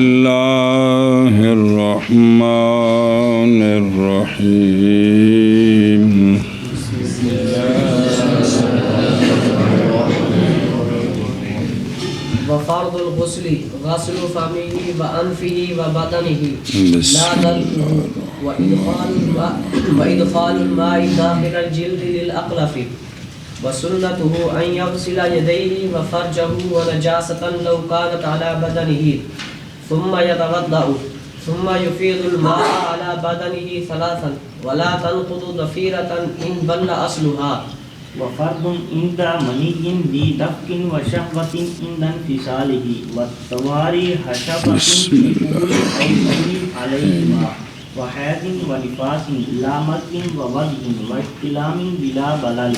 اللہ الرحمن الرحیم وفرض الغسل غسل فمه وأنفه وبدنه لا دلقه وإدخال الماء داخل الجلد للأقلف وسنته أن يغسل يديه وفرجه ونجاسة لو كانت على بدنه ثم يتوضأ ثم يفيض الماء على بدنه ثلاثا ولا تنقض ضفيرة إن بل أصلها وفرض عند مني ذي دفق وشهوة عند انفصاله والتواري حشفة في طول أو طول عليهما وحيض ونفاس لا مد ووضع واحتلام بلا بلل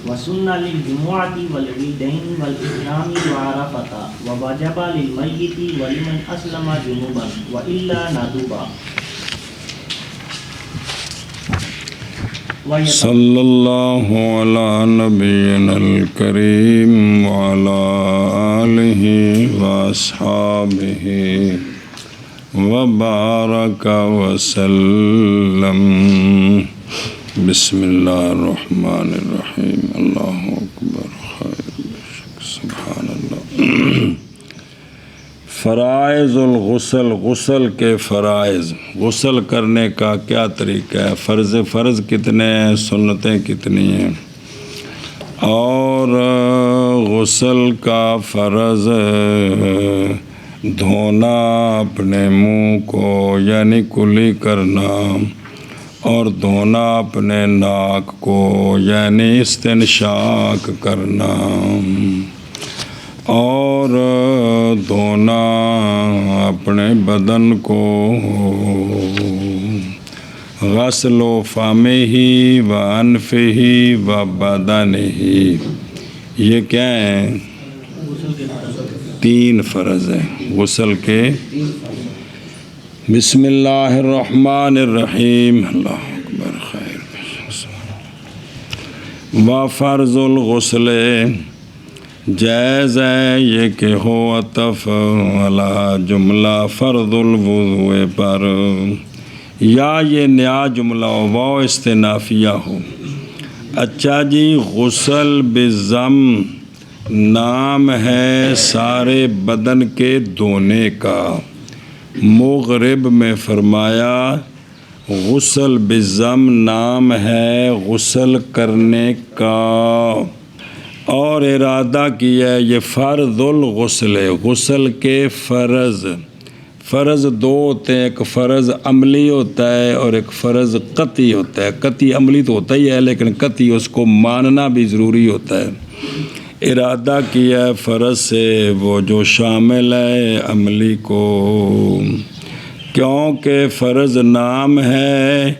وسنة للجمعة والعيدين والإحرام وعرفة ووجب للميت ولمن أسلم جنوبا وإلا ندبا. صلی اللہ علی نبینا الکریم وعلی آلہ واصحابہ وبارک وسلم. بسم اللہ الرحمن الرحیم. اللہ اکبر خیر سبحان اللہ. فرائض الغسل، غسل کے فرائض، غسل کرنے کا کیا طریقہ ہے، فرض کتنے ہیں، سنتیں کتنی ہیں، اور غسل کا فرض دھونا اپنے منہ کو یعنی کلی کرنا، اور دھونا اپنے ناک کو یعنی استنشاق کرنا، اور دھونا اپنے بدن کو غسل و فمہ و انفہ و بدنہ. یہ کیا ہیں؟ تین فرض ہیں غسل کے. بسم اللہ الرحمن الرحیم. اللہ اکبر خیر. وفرض الغسل، جائز ہے یہ کہ ہو عطف والا جملہ فرض الوضوء پر، یا یہ نیا جملہ ہو واو استنافیہ ہو. اچھا جی، غسل بضم نام ہے سارے بدن کے دھونے کا. مغرب میں فرمایا غسل بضم نام ہے غسل کرنے کا، اور ارادہ کیا ہے یہ فرض الغسل ہے، غسل کے فرض دو ہوتے ہیں، ایک فرض عملی ہوتا ہے اور ایک فرض قطعی ہوتا ہے. قطعی عملی تو ہوتا ہی ہے لیکن قطعی اس کو ماننا بھی ضروری ہوتا ہے. ارادہ کیا ہے فرض سے وہ جو شامل ہے عملی کو، کیونکہ فرض نام ہے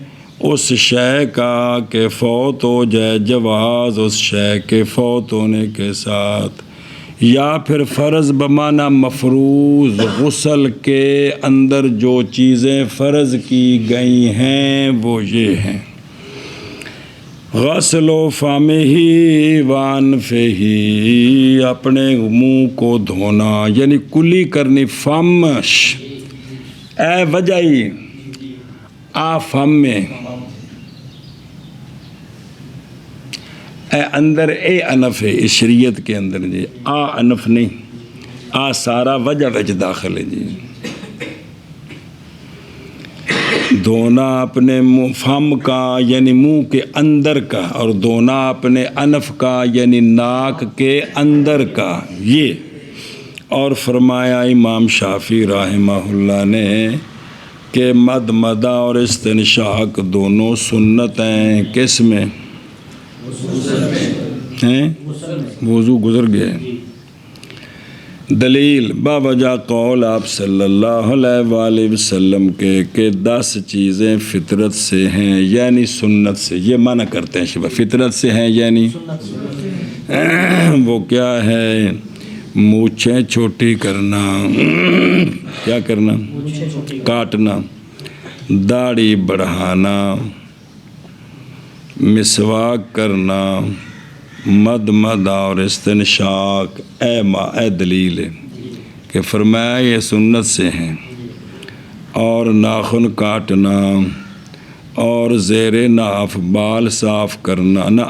اس شے کا کہ فوت ہو جائے جواز اس شے کے فوت ہونے کے ساتھ، یا پھر فرض بمعنی مفروض، غسل کے اندر جو چیزیں فرض کی گئی ہیں وہ یہ ہیں: غسل و فمہ و انفہ، اپنے منہ کو دھونا یعنی کلی کرنی. فمش اے وجہی آ فم میں، اے اندر اے انف ہے اس شریعت کے اندر جی، آ انف نہیں، آ سارا وجہ وچ داخل ہے جی. دھونا اپنے فم کا یعنی منہ کے اندر کا، اور دھونا اپنے انف کا یعنی ناک کے اندر کا. یہ اور فرمایا امام شافعی رحمہ اللہ نے کہ مدمدہ اور استنشاق دونوں سنت ہیں. کس میں ہیں؟ وضو گزر گئے. دلیل باوجہ قول آپ صلی اللہ علیہ وآلہ وسلم کے کہ 10 چیزیں فطرت سے ہیں یعنی سنت سے. یہ معنی کرتے ہیں شبہ فطرت سے ہیں یعنی وہ کیا ہے؟ مونچھیں چھوٹی کرنا، کیا کرنا؟ کاٹنا، داڑھی بڑھانا، مسواک کرنا، مدمدہ اور استنشاق. اے دلیل ہے کہ فرمایا یہ سنت سے ہیں، اور ناخن کاٹنا اور زیر ناف بال صاف کرنا نہ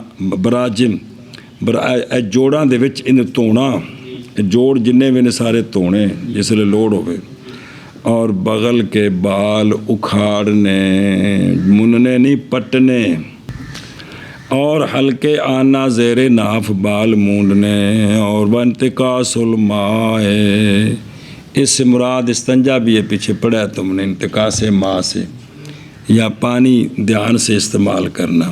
براجم جوڑاں دے وچ ان دھونا، جوڑ جنے بھی نے سارے دھونے جس لئے لوڑ ہوئے، اور بغل کے بال اکھاڑنے، مننے نہیں پٹنے، اور ہلکے آنا زیر ناف بال مونڈنے، اور وانتقاص الماء، اس سے مراد استنجا بھی ہے، پیچھے پڑھا ہے تم نے، انتقاص ماء سے یا پانی دھیان سے استعمال کرنا۔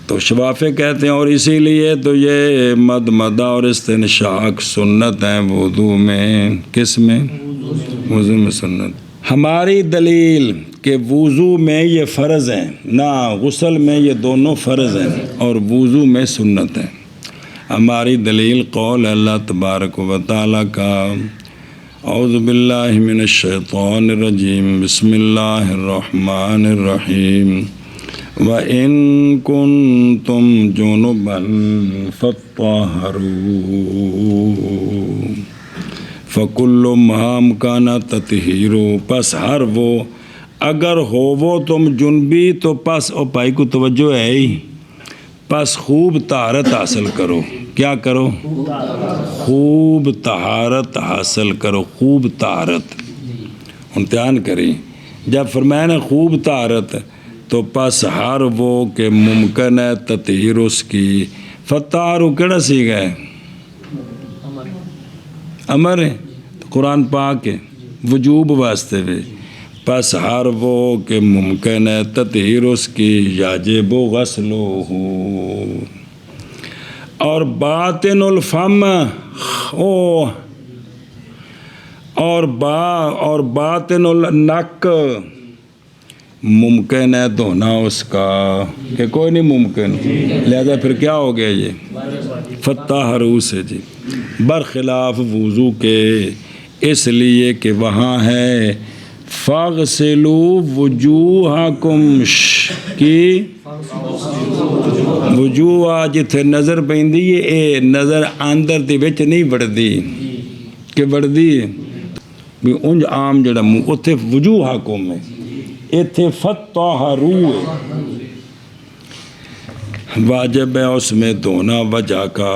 تو شفافے کہتے ہیں، اور اسی لیے تو یہ مد مدہ اور استنشاق سنت ہیں وضو میں۔ کس میں؟ وضو میں سنت۔ ہماری دلیل کہ وضو میں یہ فرض ہیں، نہ غسل میں یہ دونوں فرض ہیں اور وضو میں سنت ہیں۔ ہماری دلیل قول اللہ تبارک و تعالیٰ کا، اعوذ باللہ من الشیطان الرجیم، بسم اللہ الرحمن الرحیم، وَإِن كُنتُمْ جُنُبًا فَاطَّهَّرُوا فَكُلُّ مَا أَمْكَنَ تَطْهِيرُ، پس ہر وہ اگر ہوو تم جنبی تو پس، او بھائی کو توجہ ہے ہی، پس خوب طہارت حاصل کرو۔ کیا کرو؟ خوب طہارت حاصل کرو، خوب طہارت۔ امتحان کریں، جب فرمایا نا خوب طہارت، تو پس ہر وہ کہ ممکن ہے تطہیر اس کی، فتارو کیڑا سی گئے امر ہے، قرآن پاک ہے، وجوب واسطے بھی، پس ہر وہ کہ ممکن ہے تطہیر اس کی، یاجب غسلہ، اور باطن الفم، اور باطن النک، ممکن ہے دھونا اس کا، کہ کوئی نہیں ممکن، لہذا پھر کیا ہو گیا یہ فطہروا سے جی، برخلاف وضو کے، اس لیے کہ وہاں ہے فاغسلوا وجوہکم کی وجوہ، جتھے نظر پیندی ہے، اے نظر اندر دی وچ نہیں وڑدی، کہ وڑدی بھی انج عام جڑا منہ اتھے وجوہکم ہے، ایتھے فطہروا واجب ہے اس میں دھونا وجہ کا،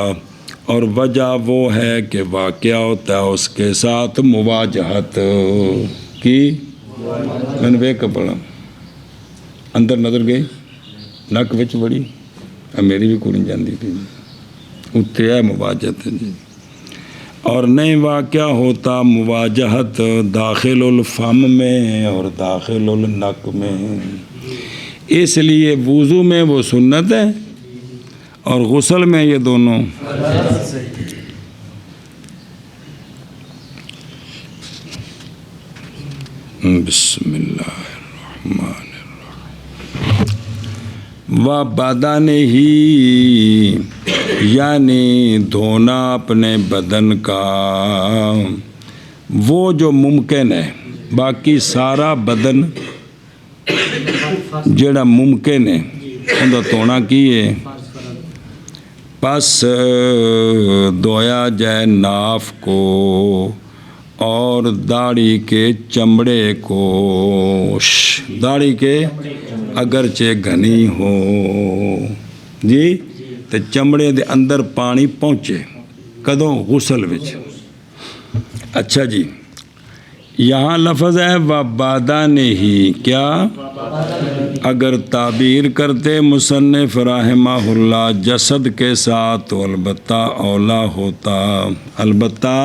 اور وجہ وہ ہے کہ واقعہ ہوتا ہے اس کے ساتھ مواجہت کی، میں نے ویک پڑھا اندر نظر گئی نک وچ بڑی، میری بھی کوئی جاندی تھی، اتھے ہے مواجہت جی، اور نہیں واقعہ ہوتا مواجہت داخل الفم میں اور داخل النک میں، اس لیے وضو میں وہ سنت ہے اور غسل میں یہ دونوں۔ بسم اللہ الرحمن الرحیم، وَبَدَنِهِ، یعنی دھونا اپنے بدن کا، وہ جو ممکن ہے، باقی سارا بدن جڑا ممکن ہے اندھا دھونا کی ہے، پس دھویا جائے ناف کو اور داڑھی کے چمڑے کو، داڑھی کے اگرچہ گھنی ہو جی، تو چمڑے دے اندر پانی پہنچے، کدوں غسل وچ۔ اچھا جی، یہاں لفظ ہے وَبَدَنِهِ، کیا؟ اگر تعبیر کرتے مصنف رحمہ اللہ جسد کے ساتھ تو البتہ اولا ہوتا، البتہ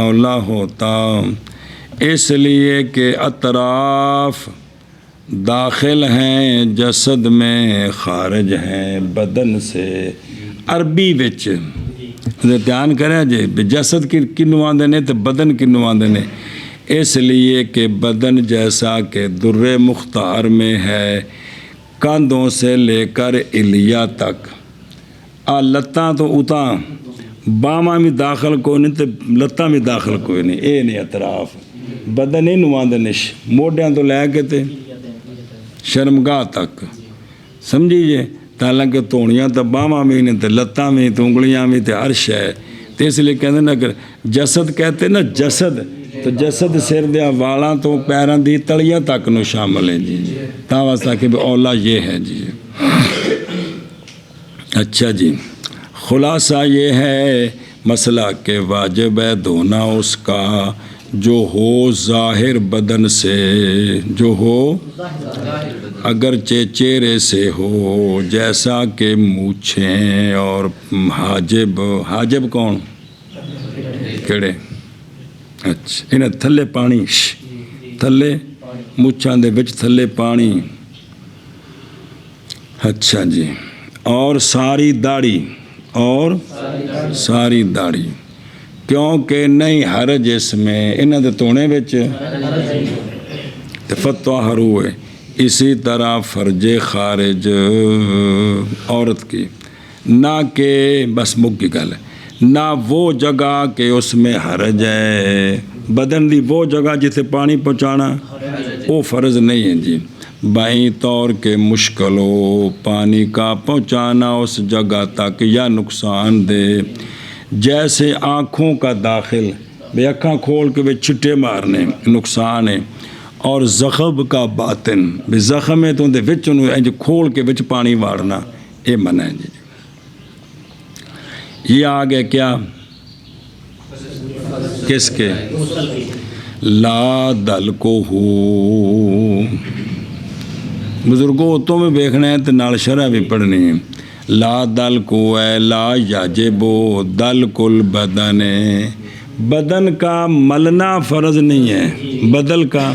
اولا ہوتا، اس لیے کہ اطراف داخل ہیں جسد میں، خارج ہیں بدن سے۔ عربی وچ دھیان کریں جی، جسد کنوں آندے نے تو بدن کنوں آندے نے، اس لیے کہ بدن جیسا کہ در مختار میں ہے، کاندھوں سے لے کر الیا تک، لتاں تو اتاں، باواں بھی داخل کوئی نہیں تو لتاں بھی داخل کوئی نہیں، اے نہیں اطراف بدن ہی نواندے نش، موڈیاں تو لے کے تے شرمگاہ تک، سمجھیے، حالانکہ توڑیاں تو باواں بھی نہیں تو لتاں بھی تو انگلیاں بھی تو ہر شے، تو اس لیے کہتے نا اگر جسد کہتے نا جسد تو جسد سر دیا والاں تو پیراں دی تلیاں تک نو شامل ہے جی تا واسطہ کہ اولا یہ ہے جی. اچھا جی خلاصہ یہ ہے مسئلہ کہ واجب ہے دھونا اس کا جو ہو ظاہر بدن سے، جو ہو اگرچہ چہرے سے ہو، جیسا کہ مونچھیں اور حاجب. حاجب کون کہڑے؟ اچھا انہیں تھلے پانی تھلے مونچھاں دے وچ تھلے پانی. اچھا جی اور ساری داڑھی اور ساری داڑھی کیونکہ نہیں حرج اس میں انہاں دے تونے وچ تفتح ہوئے. اسی طرح فرج خارج عورت کی نہ کہ بس مک کی گل ہے نہ وہ جگہ کہ اس میں حرج ہے. بدن دی وہ جگہ جتھے پانی پہنچانا وہ فرض نہیں ہے جی. بائیں طور کے مشکل ہو پانی کا پہنچانا اس جگہ تک یا نقصان دے، جیسے آنکھوں کا داخل بے اکھاں کھول کے بے چھٹے مارنے نقصان ہے، اور زخم کا باطن بے زخم ہے تو اندے وچ انہوں کھول کے وچ پانی وارنا یہ منع ہے جی. یہ آگے کیا کس کے لا دل کو ہو بزرگوں تو میں دیکھنا ہے تو نال شرح بھی پڑھنی ہے. لا دل کو ہے لا یاجبو دل کل بدن ہے. بدن کا ملنا فرض نہیں ہے، بدل کا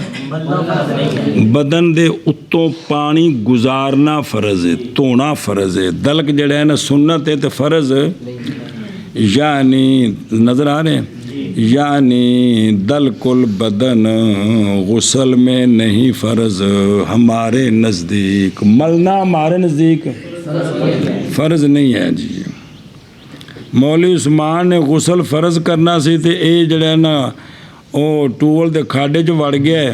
بدن دے اتوں پانی گزارنا فرض ہے، دھونا فرض ہے. دلک جڑا ہے نا سنت ہے تو فرض یعنی نظر آ رہے ہیں یعنی دل کل بدن غسل میں نہیں فرض ہمارے نزدیک. ملنا ہمارے نزدیک فرض نہیں ہے جی. مولوی عثمان نے غسل فرض کرنا سی تے اے جڑا نا او ٹول دے کھاڈے چ وڑ گیا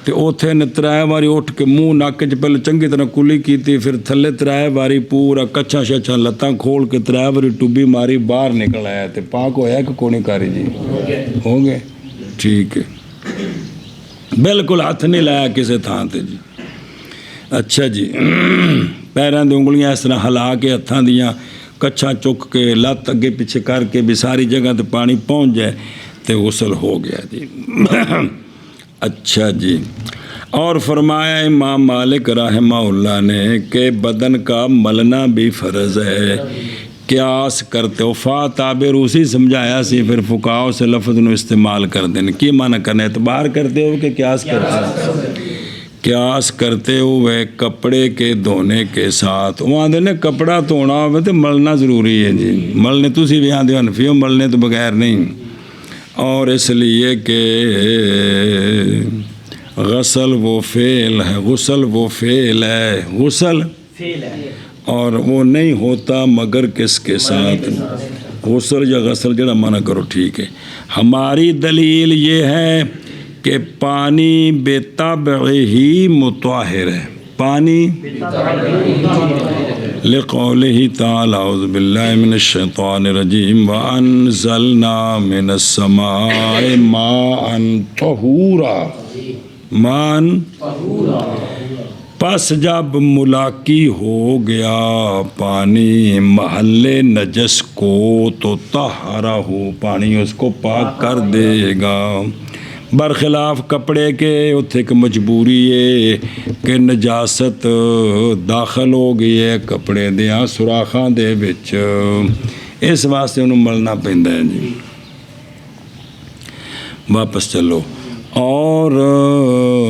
تے اوتھے نے 3 واری اٹھ کے منہ نک چ پہلے چنگی طرح کلی کیتی، پھر تھلے 3 واری پورا کچھا شچھا لتاں کھول کے 3 واری ٹوبی ماری باہر نکل آیا تے پاک ہویا کہ کونی کاری جی ہو گئے ٹھیک ہے. بالکل ہاتھ نہیں لایا کسے تھان تے جی. اچھا جی پیراں دی انگلیاں اس طرح ہلا کے ہتھاں دیاں کچھا چک کے لت اگے پیچھے کر کے بھی ساری جگہ تے پانی پہنچ جائے تے غسل ہو گیا جی. اچھا جی اور فرمایا امام مالک رحمہ اللہ نے کہ بدن کا ملنا بھی فرض ہے. قیاس کرتے ہو فا تاب روسی سمجھایا سی پھر فقہاء سے لفظ نو استعمال کر دینے کی معنی کرنے اعتبار کرتے ہو کہ قیاس کرتے ہو. قیاس کرتے ہوئے کپڑے کے دھونے کے ساتھ وہاں دینے کپڑا دھونا ہوئے تو ملنا ضروری ہے جی. ملنے تو سی بھی ہاں دیو حنفی ہو ملنے تو بغیر نہیں. اور اس لیے کہ غسل وہ فعل ہے غسل وہ فعل ہے غسل اور وہ نہیں ہوتا مگر کس کے ساتھ غسل یا غسل جڑا معنی کرو ٹھیک ہے. ہماری دلیل یہ ہے کہ پانی بے طبع ہی مطہر ہے. پانی لقولہ تعالی اعوذ باللہ من الشیطان الرجیم وانزلنا من السماء ماء طہورا مان پس جب ملاقی ہو گیا پانی محل نجس کو تو طہرہ ہو پانی اس کو پاک کر دے گا. برخلاف کپڑے کے اتھے ایک مجبوری ہے کہ نجاست داخل ہو گئی ہے کپڑے دیاں سوراخاں دے وچ اس واسطے انہوں ملنا پیندا ہے جی. واپس چلو. اور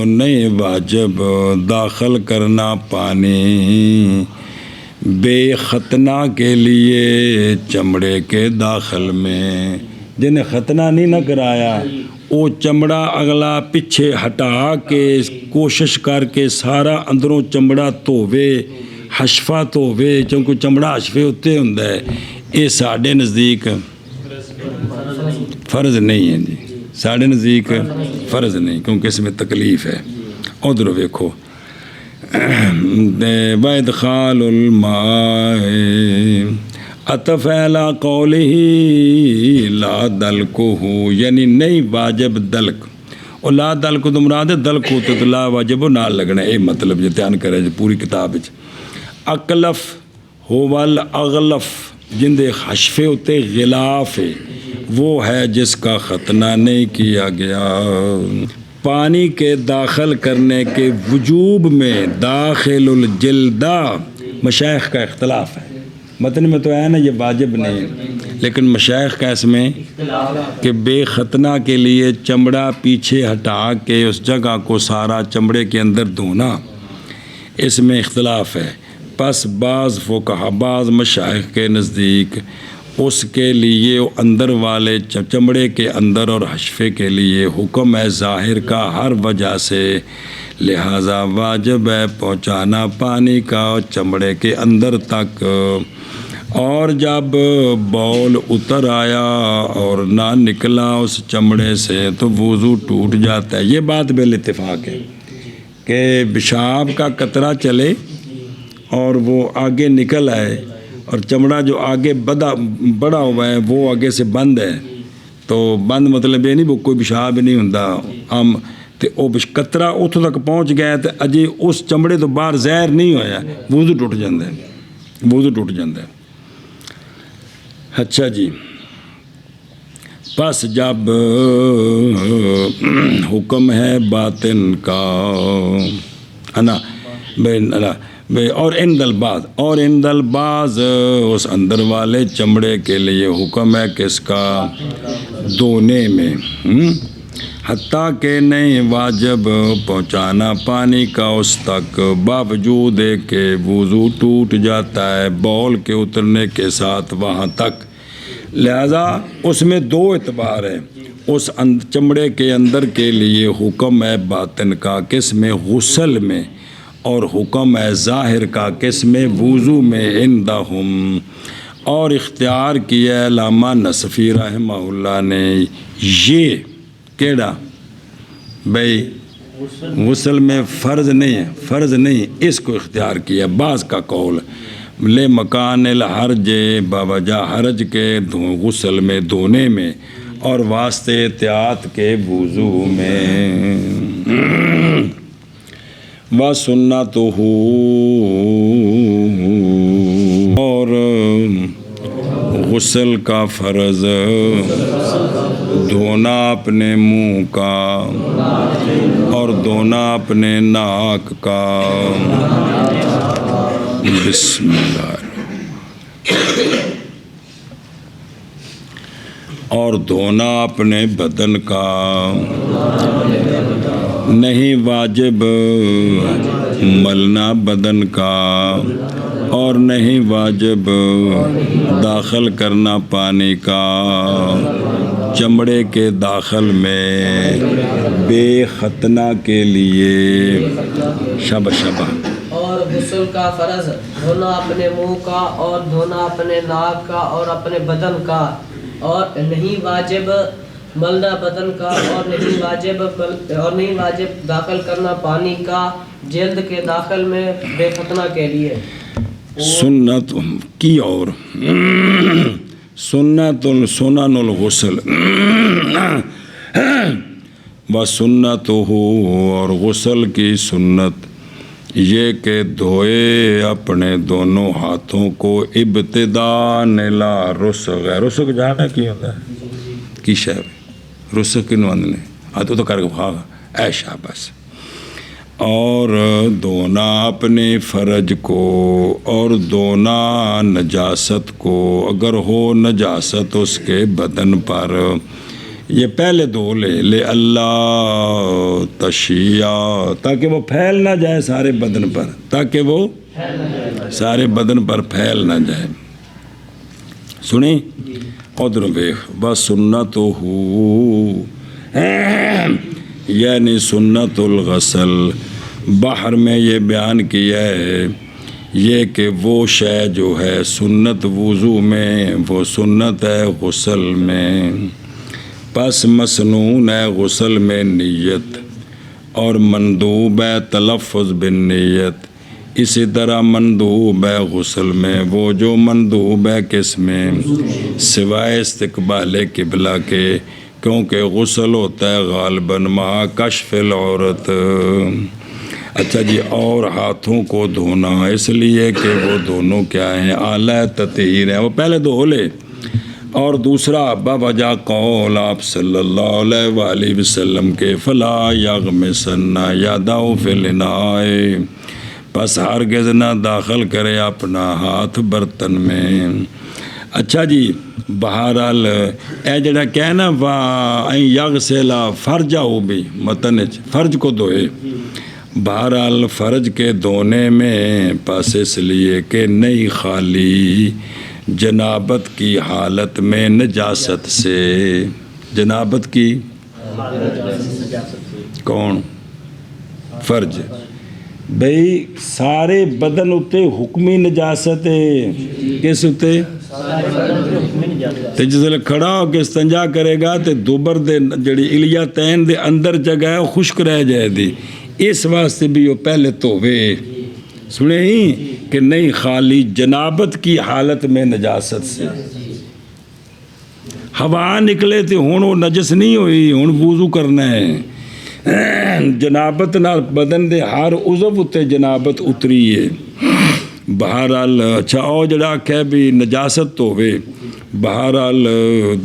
نہیں واجب داخل کرنا پانی بے ختنہ کے لیے چمڑے کے داخل میں. جنہیں ختنہ نہیں نہ کرایا وہ چمڑا اگلا پیچھے ہٹا کے کوشش کر کے سارا اندروں چمڑا دھوے حشفہ دھوے چونکہ چمڑا حشفے اتنے ہوتا ہے. یہ ساڑھے نزدیک فرض نہیں ہے جی. ساڑھے نزدیک فرض نہیں کیونکہ اس میں تکلیف ہے. ادھر ویکھو وَإِدْخَالُ الْمَاءِ عطف علی قولہ لا دلکہ یعنی نہیں واجب دلک، اور لا دلک تو مراد ہے دلک ہوتے تو لا واجب نہ لگنا، یہ مطلب جو دھیان کرے جو پوری کتاب وچ۔ اکلف ہوول اغلف جن دے حشفے ہوتے غلاف ہے، وہ ہے جس کا ختنہ نہیں کیا گیا۔ پانی کے داخل کرنے کے وجوب میں داخل الجلدہ مشائخ کا اختلاف ہے، متن میں تو ہے نا یہ واجب نہیں، لیکن مشائخ کا اس میں کہ بے ختنہ کے لیے چمڑا پیچھے ہٹا کے اس جگہ کو سارا چمڑے کے اندر دھونا، اس میں اختلاف ہے۔ پس بعض فقہا بعض مشائخ کے نزدیک اس کے لیے اندر والے چمڑے کے اندر اور حشفے کے لیے حکم ہے ظاہر کا ہر وجہ سے، لہٰذا واجب ہے پہنچانا پانی کا چمڑے کے اندر تک، اور جب بول اتر آیا اور نہ نکلا اس چمڑے سے تو وضو ٹوٹ جاتا ہے۔ یہ بات بالاتفاق ہے کہ پیشاب کا قطرہ چلے اور وہ آگے نکل آئے اور چمڑا جو آگے بڑا ہوا ہے وہ آگے سے بند ہے، تو بند مطلب یہ نہیں وہ کوئی پیشاب نہیں ہوندا عام، تے وہ قطرہ اتوں تک پہنچ گیا تے اجے اس چمڑے تو باہر زہر نہیں ہویا، وضو ٹوٹ جاتا ہے، وضو ٹوٹ جاتا ہے۔ اچھا جی، پس جب حکم ہے باطن کا انا اور ان دل باز اس اندر والے چمڑے کے لیے حکم ہے کس کا دھونے میں، حتیٰ کہ نہیں واجب پہنچانا پانی کا اس تک، باوجود کہ وضو ٹوٹ جاتا ہے بول کے اترنے کے ساتھ وہاں تک۔ لہذا اس میں دو اعتبار ہیں، اس چمڑے کے اندر کے لیے حکم ہے باطن کا کس میں غسل میں، اور حکم ہے ظاہر کا کس میں وضو میں عندہم، اور اختیار کیا علامہ نصفی رحمہ اللہ نے یہ کیڑا بھائی غسل میں فرض نہیں اس کو اختیار کیا، بعض کا قول لے مکان الحرج باوجہ حرج کے غسل میں دھونے میں، اور واسطے احتیاط کے وضو میں۔ وَسُنَّتُهُ اور غسل کا فرض دھونا اپنے منہ کا اور دھونا اپنے ناک کا۔ بسم اللہ، اور دھونا اپنے بدن کا، نہیں واجب ملنا بدن کا، اور نہیں واجب داخل کرنا پانی کا چمڑے کے داخل میں بے ختنہ کے لیے۔ شبہ اور غسل کا فرض دھونا اپنے منہ کا اور دھونا اپنے ناک کا اور اپنے بدن کا، اور نہیں واجب ملنا بدن کا، اور نہیں واجب داخل کرنا پانی کا جلد کے داخل میں بے ختنہ کے لیے۔ سنت کی اور سنت سنن الغسل و سنت ہو، اور غسل کی سنت یہ کہ دھوئے اپنے دونوں ہاتھوں کو ابتداء لا رسغ جانا کی ہوتا ہے کی شہر رسغ کی نواندنے ہاتھوں تو کر کے خواہ ایشا بس، اور دھونا اپنے فرج کو، اور دھونا نجاست کو اگر ہو نجاست اس کے بدن پر، یہ پہلے دھو لے اللہ تشیع تاکہ وہ پھیل نہ جائے سارے بدن پر، تاکہ وہ سارے بدن پر پھیل نہ جائے۔ سنیں ادھر ویخ بس سنت ہو یعنی سنت الغسل، بحر میں یہ بیان کیا ہے یہ کہ وہ شے جو ہے سنت وضو میں وہ سنت ہے غسل میں، پس مسنون ہے غسل میں نیت، اور مندوب ہے تلفظ بالنیت، اسی طرح مندوب ہے غسل میں وہ جو مندوب ہے کس میں، سوائے استقبال قبلہ کے، کیونکہ غسل ہوتا ہے غالباً مع کشف العورت۔ اچھا جی، اور ہاتھوں کو دھونا اس لیے کہ وہ دونوں کیا ہیں، اعلیٰ تطہیر ہیں، وہ پہلے دھو لے۔ اور دوسرا بوجہ قول آپ صلی اللہ علیہ وآلہ وسلم کے فلا یغمسن یدہ فی الاناء، پس ہرگز نہ داخل کرے اپنا ہاتھ برتن میں۔ اچھا جی، بہرحال اے جڑا کہنا یغسل فرجہ بھی متن فرج کو دھوئے، بہرحال فرج کے دھونے میں پس اس لیے کہ نہیں خالی جنابت کی حالت میں نجاست سے، جنابت کی کون فرج بھئی سارے بدن اتے حکمی نجاست ہے، کس اتے تے جس لئے کھڑا ہو کے استنجا کرے گا تے دوبر دے جڑی الیتین دے اندر جگہ ہے خشک رہ جائے دی، اس واسطے بھی وہ پہلے تووے سنے ہی کہ نہیں خالی جنابت کی حالت میں نجاست سے، ہوا نکلے تھے ہون وہ نجس نہیں ہوئی، ہون وضو کرنا ہے، جنابت نال بدن دے ہر عضو اتے جنابت اتری ہے۔ بہرحال اچھا او جڑا کہ بھی نجاست تو ہوئے، بہرحال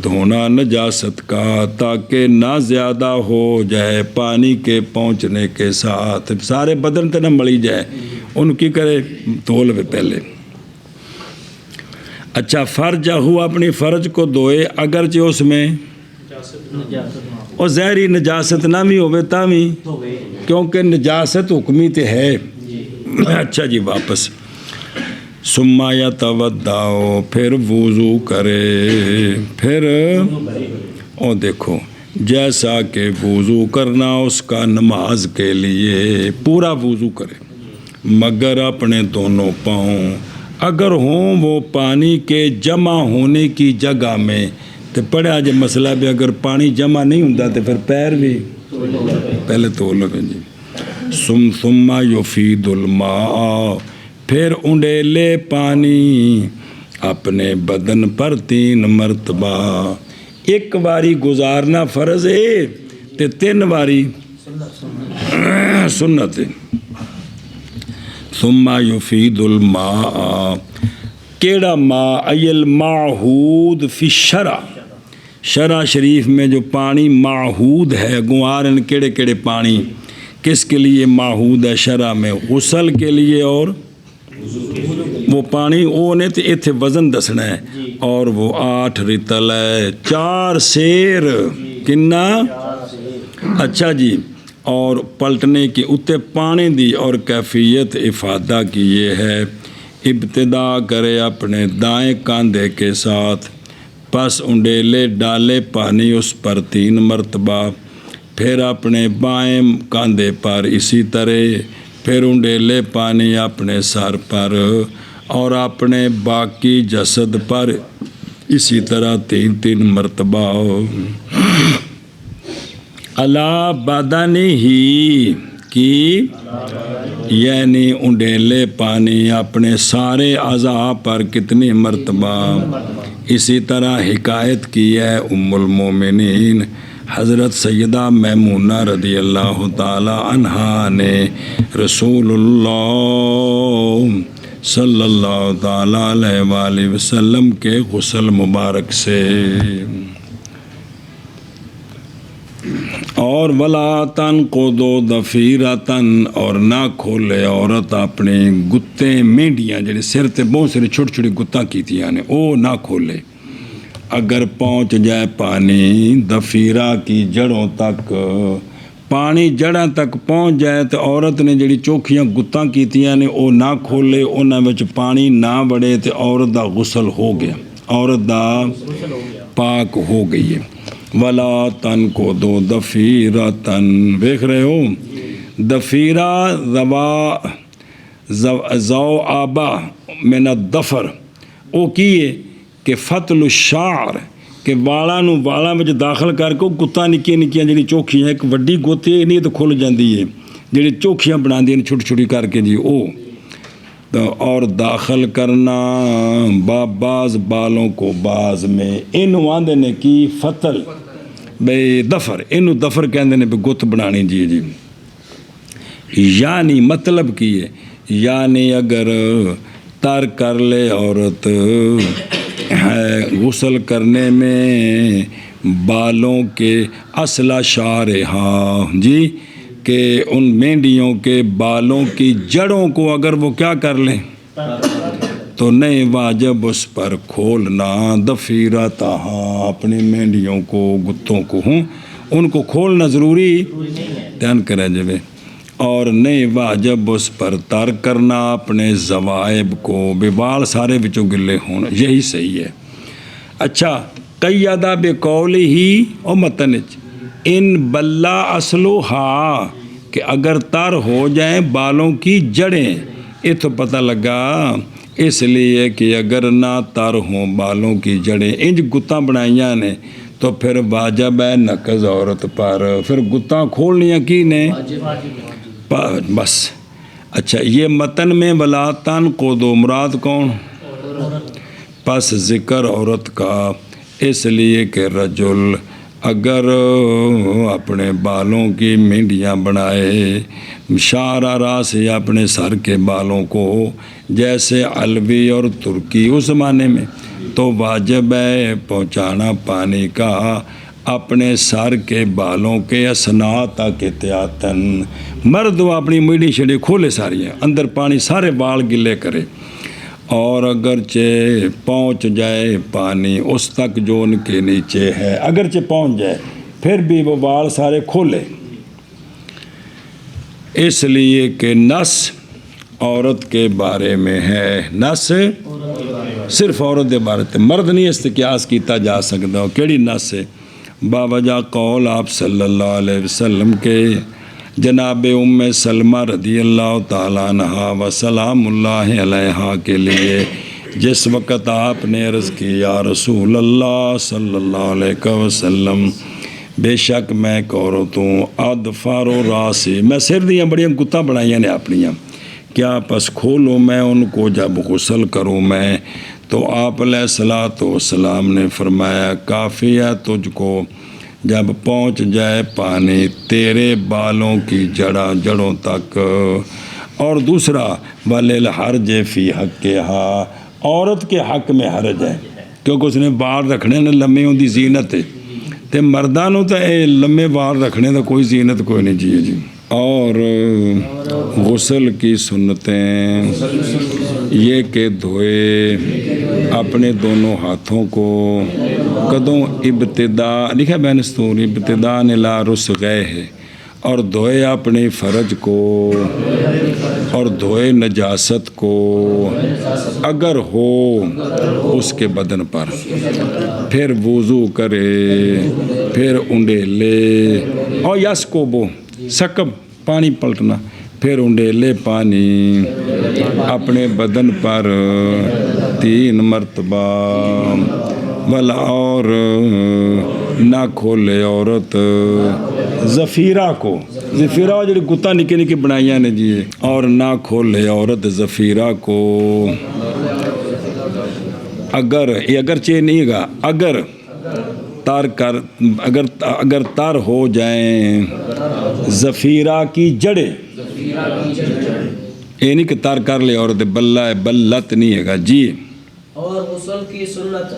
دھونا نجاست کا تاکہ نہ زیادہ ہو جائے پانی کے پہنچنے کے ساتھ، سارے بدن تے نہ ملی جائے، ان کی کرے دھول میں پہلے۔ اچھا فرج ہوا اپنی فرج کو دھوئے اگرچہ اس میں اور ظاہری نجاست نہ بھی ہوئے تامی، کیونکہ نجاست حکمی تے ہے۔ اچھا جی واپس ثم یتوضأ، پھر وضو کرے، پھر او دیکھو جیسا کہ وضو کرنا اس کا نماز کے لیے پورا وضو کرے، مگر اپنے دونوں پاؤں اگر ہوں وہ پانی کے جمع ہونے کی جگہ میں، تو پڑھا جب مسئلہ بھی اگر پانی جمع نہیں ہوتا تو پھر پیر بھی پہلے تو لگے جی۔ ثم یفید الماء، پھر انڈیلے پانی اپنے بدن پر 3 مرتبہ، ایک باری گزارنا فرض ہے تے 3 باری سنت ہے۔ ثم یفید الماء، کیڑا ماء ای المعہود فی الشرع، شرع شریف میں جو پانی معہود ہے، گوارن کیڑے کیڑے پانی کس کے لیے معہود ہے شرع میں، غسل کے لیے، اور وہ پانی وہ نے تو اتھے وزن دسنا ہے، اور وہ 8 رتل ہے، 4 سیر، کنا اچھا جی، اور پلٹنے کی اتے پانی دی، اور کیفیت افادہ کی یہ ہے ابتدا کرے اپنے دائیں کاندھے کے ساتھ، پس انڈیلے ڈالے پانی اس پر 3 مرتبہ، پھر اپنے بائیں کاندھے پر اسی طرح، پھر انڈیلے پانی اپنے سر پر اور اپنے باقی جسد پر اسی طرح 3 مرتبہ، علی بدنہ ہی کی، یعنی انڈیلے پانی اپنے سارے اعضاء پر کتنی مرتبہ۔ اسی طرح حکایت کی ہے ام المومنین حضرت سیدہ میمونہ رضی اللہ تعالی عنہا نے رسول اللہ صلی اللہ تعالی علیہ وآلہ وسلم کے غسل مبارک سے، اور ولا تنقضوا ضفیرۃ، اور نہ کھولے عورت اپنے گتے مینڈیاں جڑے سر تے بہت سارے چھوٹی چھوٹی گتاں کیتیاں نے، وہ نہ کھولے، اگر پہنچ جائے پانی ضفیرہ کی جڑوں تک، پانی جڑاں تک پہنچ جائے تو عورت نے جڑی چوکھیاں گتاں کیتیاں نے وہ نہ کھولے، انہاں وچ پانی نہ بڑے تو عورت دا غسل ہو گیا، عورت دا پاک ہو گئی ہے۔ ولا تنقضوا ضفیرۃ، دیکھ رہے ہو ضفیرہ ذو آبا من الظفر، وہ کیے کہ فتل الشعر، کہ والاں وچ داخل کر کے گتاں نکیاں نکیاں جڑی چوکھیاں، ایک وڈی گوتی نہیں تو کھل جاندی ہے، جڑی چوکھیاں بنا دیاں چھوٹی چھوٹی کر کے جی، وہ تو اور داخل کرنا بعض بالوں کو بعض میں اینو آندے نے کی فتل بے دفر، اینو دفر کہندے نے بے گت بنانی جی یعنی مطلب کی ہے یعنی اگر تر کر لے عورت غسل کرنے میں بالوں کے اصلہ شعرہا جی کہ ان مینڈیوں کے بالوں کی جڑوں کو اگر وہ کیا کر لیں تو نہیں واجب اس پر کھولنا دفیرتہا اپنی مینڈیوں کو گتوں کو ان کو کھولنا ضروری دھیان کرے جب اور نہیں واجب اس پر تر کرنا اپنے زوائب کو بے بال سارے بچوں گلے ہونا یہی صحیح ہے۔ اچھا قیدہ بے قولی ہی او متنج ان بلا اصلو ہا کہ اگر تر ہو جائیں بالوں کی جڑیں یہ تو پتہ لگا اس لیے کہ اگر نہ تر ہوں بالوں کی جڑیں انج گتاں بنائیاں نے تو پھر واجب ہے نقض عورت پر، پھر گتاں کھولنیاں کی نے بس۔ اچھا یہ متن میں ولا تنقض مراد کون؟ پس ذکر عورت کا اس لیے کہ رجل اگر اپنے بالوں کی مینڈیاں بنائے شعر راس یا اپنے سر کے بالوں کو جیسے علوی اور ترکی اس زمانے میں تو واجب ہے پہنچانا پانی کا اپنے سر کے بالوں کے اسنا تک احتیاطاً۔ مرد وہ اپنی میڈی شیڈی کھولے ساری ہیں اندر پانی سارے بال گلے کرے اور اگرچہ پہنچ جائے پانی اس تک جو ان کے نیچے ہے اگرچہ پہنچ جائے پھر بھی وہ بال سارے کھولے، اس لیے کہ نس عورت کے بارے میں ہے، نس صرف عورت کے بارے میں مرد نہیں استقیاس کیتا جا سکتا کیڑی نس ہے باوجہ قول آپ صلی اللہ علیہ وسلم کے جناب ام سلمہ رضی اللہ تعالیٰ عنہ و سلام اللہ علیہ کے لیے جس وقت آپ نے عرض کی یا رسول اللہ صلی اللہ علیہ وسلم بے شک میں ایک عورت ہوں ادفار و راسی میں سر دیاں بڑیاں گتاں بنائیاں نے اپنیاں کیا پس کھولوں میں ان کو جب غسل کروں میں تو آپ علیہ الصلوۃ والسلام نے فرمایا کافی ہے تجھ کو جب پہنچ جائے پانی تیرے بالوں کی جڑوں تک، اور دوسرا وَلِلْحَرْجِ فِي حَقِّهَا عورت کے حق میں حرج ہے کیونکہ اس نے بال رکھنے نے لمے ہوں دی زینت ہے تے مردانوں تو اے لمے بال رکھنے دا کوئی زینت کوئی نہیں چاہیے جی۔ اور غسل کی سنتیں یہ کہ دھوئے اپنے دونوں ہاتھوں کو قدوں ابتدا لکھا بینستون ابتدا نلا رس گئے ہے اور دھوئے اپنے فرج کو اور دھوئے نجاست کو اگر ہو اس کے بدن پر، پھر وضو کرے، پھر انڈیلے اور یس کو بو سکب پانی پلٹنا، پھر انڈیلے پانی اپنے بدن پر 3 مرتبہ ولا اور نہ کھولے عورت ذفیرہ کو، ذفیرہ جو گتہ نکے نکے بنائیاں نے جی، اور نہ کھولے عورت ذفیرہ کو اگر یہ اگرچہ نہیں گا اگر تر ہو جائیں ذفیرہ کی جڑیں، یہ نہیں کہ تر کر لے عورت بلت نہیں ہے گا جی۔ اور غسل کی سنت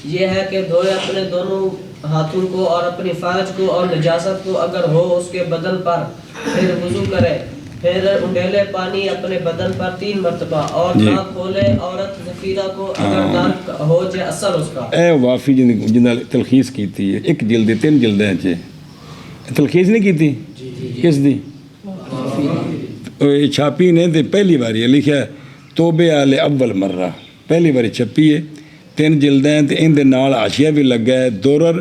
یہ ہے کہ دھوئے اپنے دونوں ہاتھوں کو اور اپنی فرج کو اور نجاست کو اگر ہو اس کے بدن پر، پھر وضو کرے، پھر انڈیلے پانی اپنے بدن پر 3 مرتبہ اور نہ کھولے عورت ذفیرہ کو اگر دار ہو جائے اثر اس کا۔ اے وافی جنہاں تلخیص کیتی ہے 1 جلد 3 جلدیں چے تلخیص نہیں کیتی کس دی چھاپی نے تے پہلی باری لکھا ہے توبے آل اول مرہ پہلی باری چھپی ہے 3 جلدیں تے ان دے نال حاشیہ بھی لگا ہے درر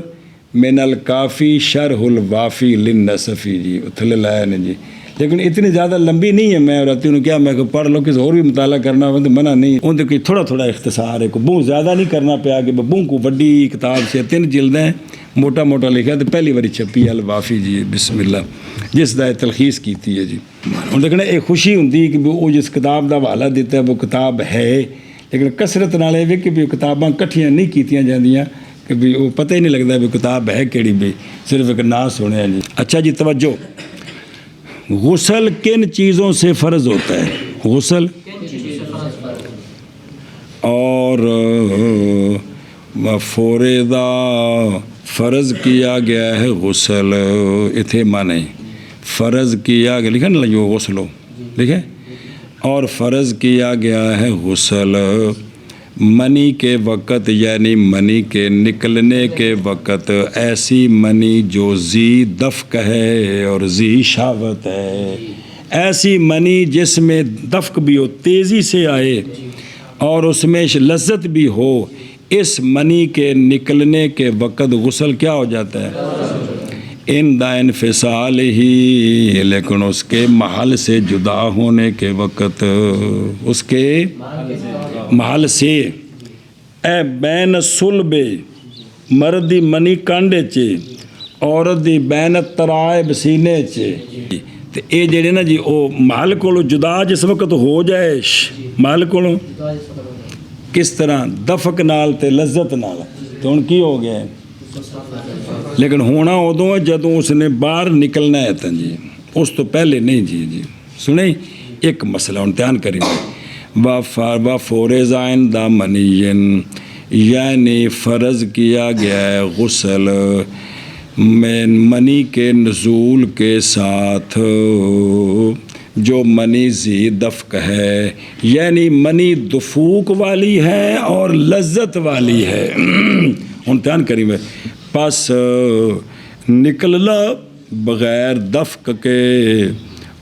من الکافی شرح الوافی للنصفی جی اتھلے لایا نے جی، لیکن اتنی زیادہ لمبی نہیں ہے میں اور رہتی ہوں کیا میں کہ پڑھ لو کسی اور بھی مطالعہ کرنا ہو تو منع نہیں، ان کے تھوڑا تھوڑا اختصار ہے کو بہت زیادہ نہیں کرنا پیا کہ بہت کو بڑی کتاب سے 3 جلدیں موٹا موٹا لکھا تو پہلی باری چھپی ہے الوافی جی بسم اللہ جس دا تلخیص کیتی ہے جی ہوں دیکھنا یہ خوشی ہوندی کہ وہ جس کتاب دا حوالہ دیتا ہے وہ کتاب ہے لیکن کثرت نال یہ کہ بھی کتاباں کٹھیاں نہیں کیتیاں جاندیاں کہ بھی وہ پتہ ہی نہیں لگتا بھی کتاب ہے کیڑی بھی صرف ایک نام سنیا جی اچھا جی توجہ غسل کن چیزوں سے فرض ہوتا ہے غسل اور فوریدہ فرض کیا گیا ہے غسل اتھے مانے فرض کیا گیا لکھا نا جو غسل ہو لکھے اور فرض کیا گیا ہے غسل منی کے وقت یعنی منی کے نکلنے کے وقت ایسی منی جو ذی دفق ہے اور ذی شہوت ہے ایسی منی جس میں دفق بھی ہو تیزی سے آئے اور اس میں لذت بھی ہو اس منی کے نکلنے کے وقت غسل کیا ہو جاتا ہے انفصال ہی لیکن اس کے محل سے جدا ہونے کے وقت اس کے محل سے اے بین صلب مرد دی منی کانڈے چے عورت دی بین ترائب سینے چے تے اے جڑے نا جی او محل کولو جدا جس وقت ہو جائے محل کولو کس طرح دفق نال تے لذت نال تو ان کی ہو گیا ہے لیکن ہونا ادوں ہے جدوں اس نے باہر نکلنا ہے تن جی اس تو پہلے نہیں جی سنیں ایک مسئلہ امتحان کریں و فورزائن دا منین یعنی فرض کیا گیا ہے غسل میں منی کے نزول کے ساتھ جو منی ذی دفق ہے یعنی منی دفوق والی ہے اور لذت والی ہے امتحان کریں پس نکلنا بغیر دفق کے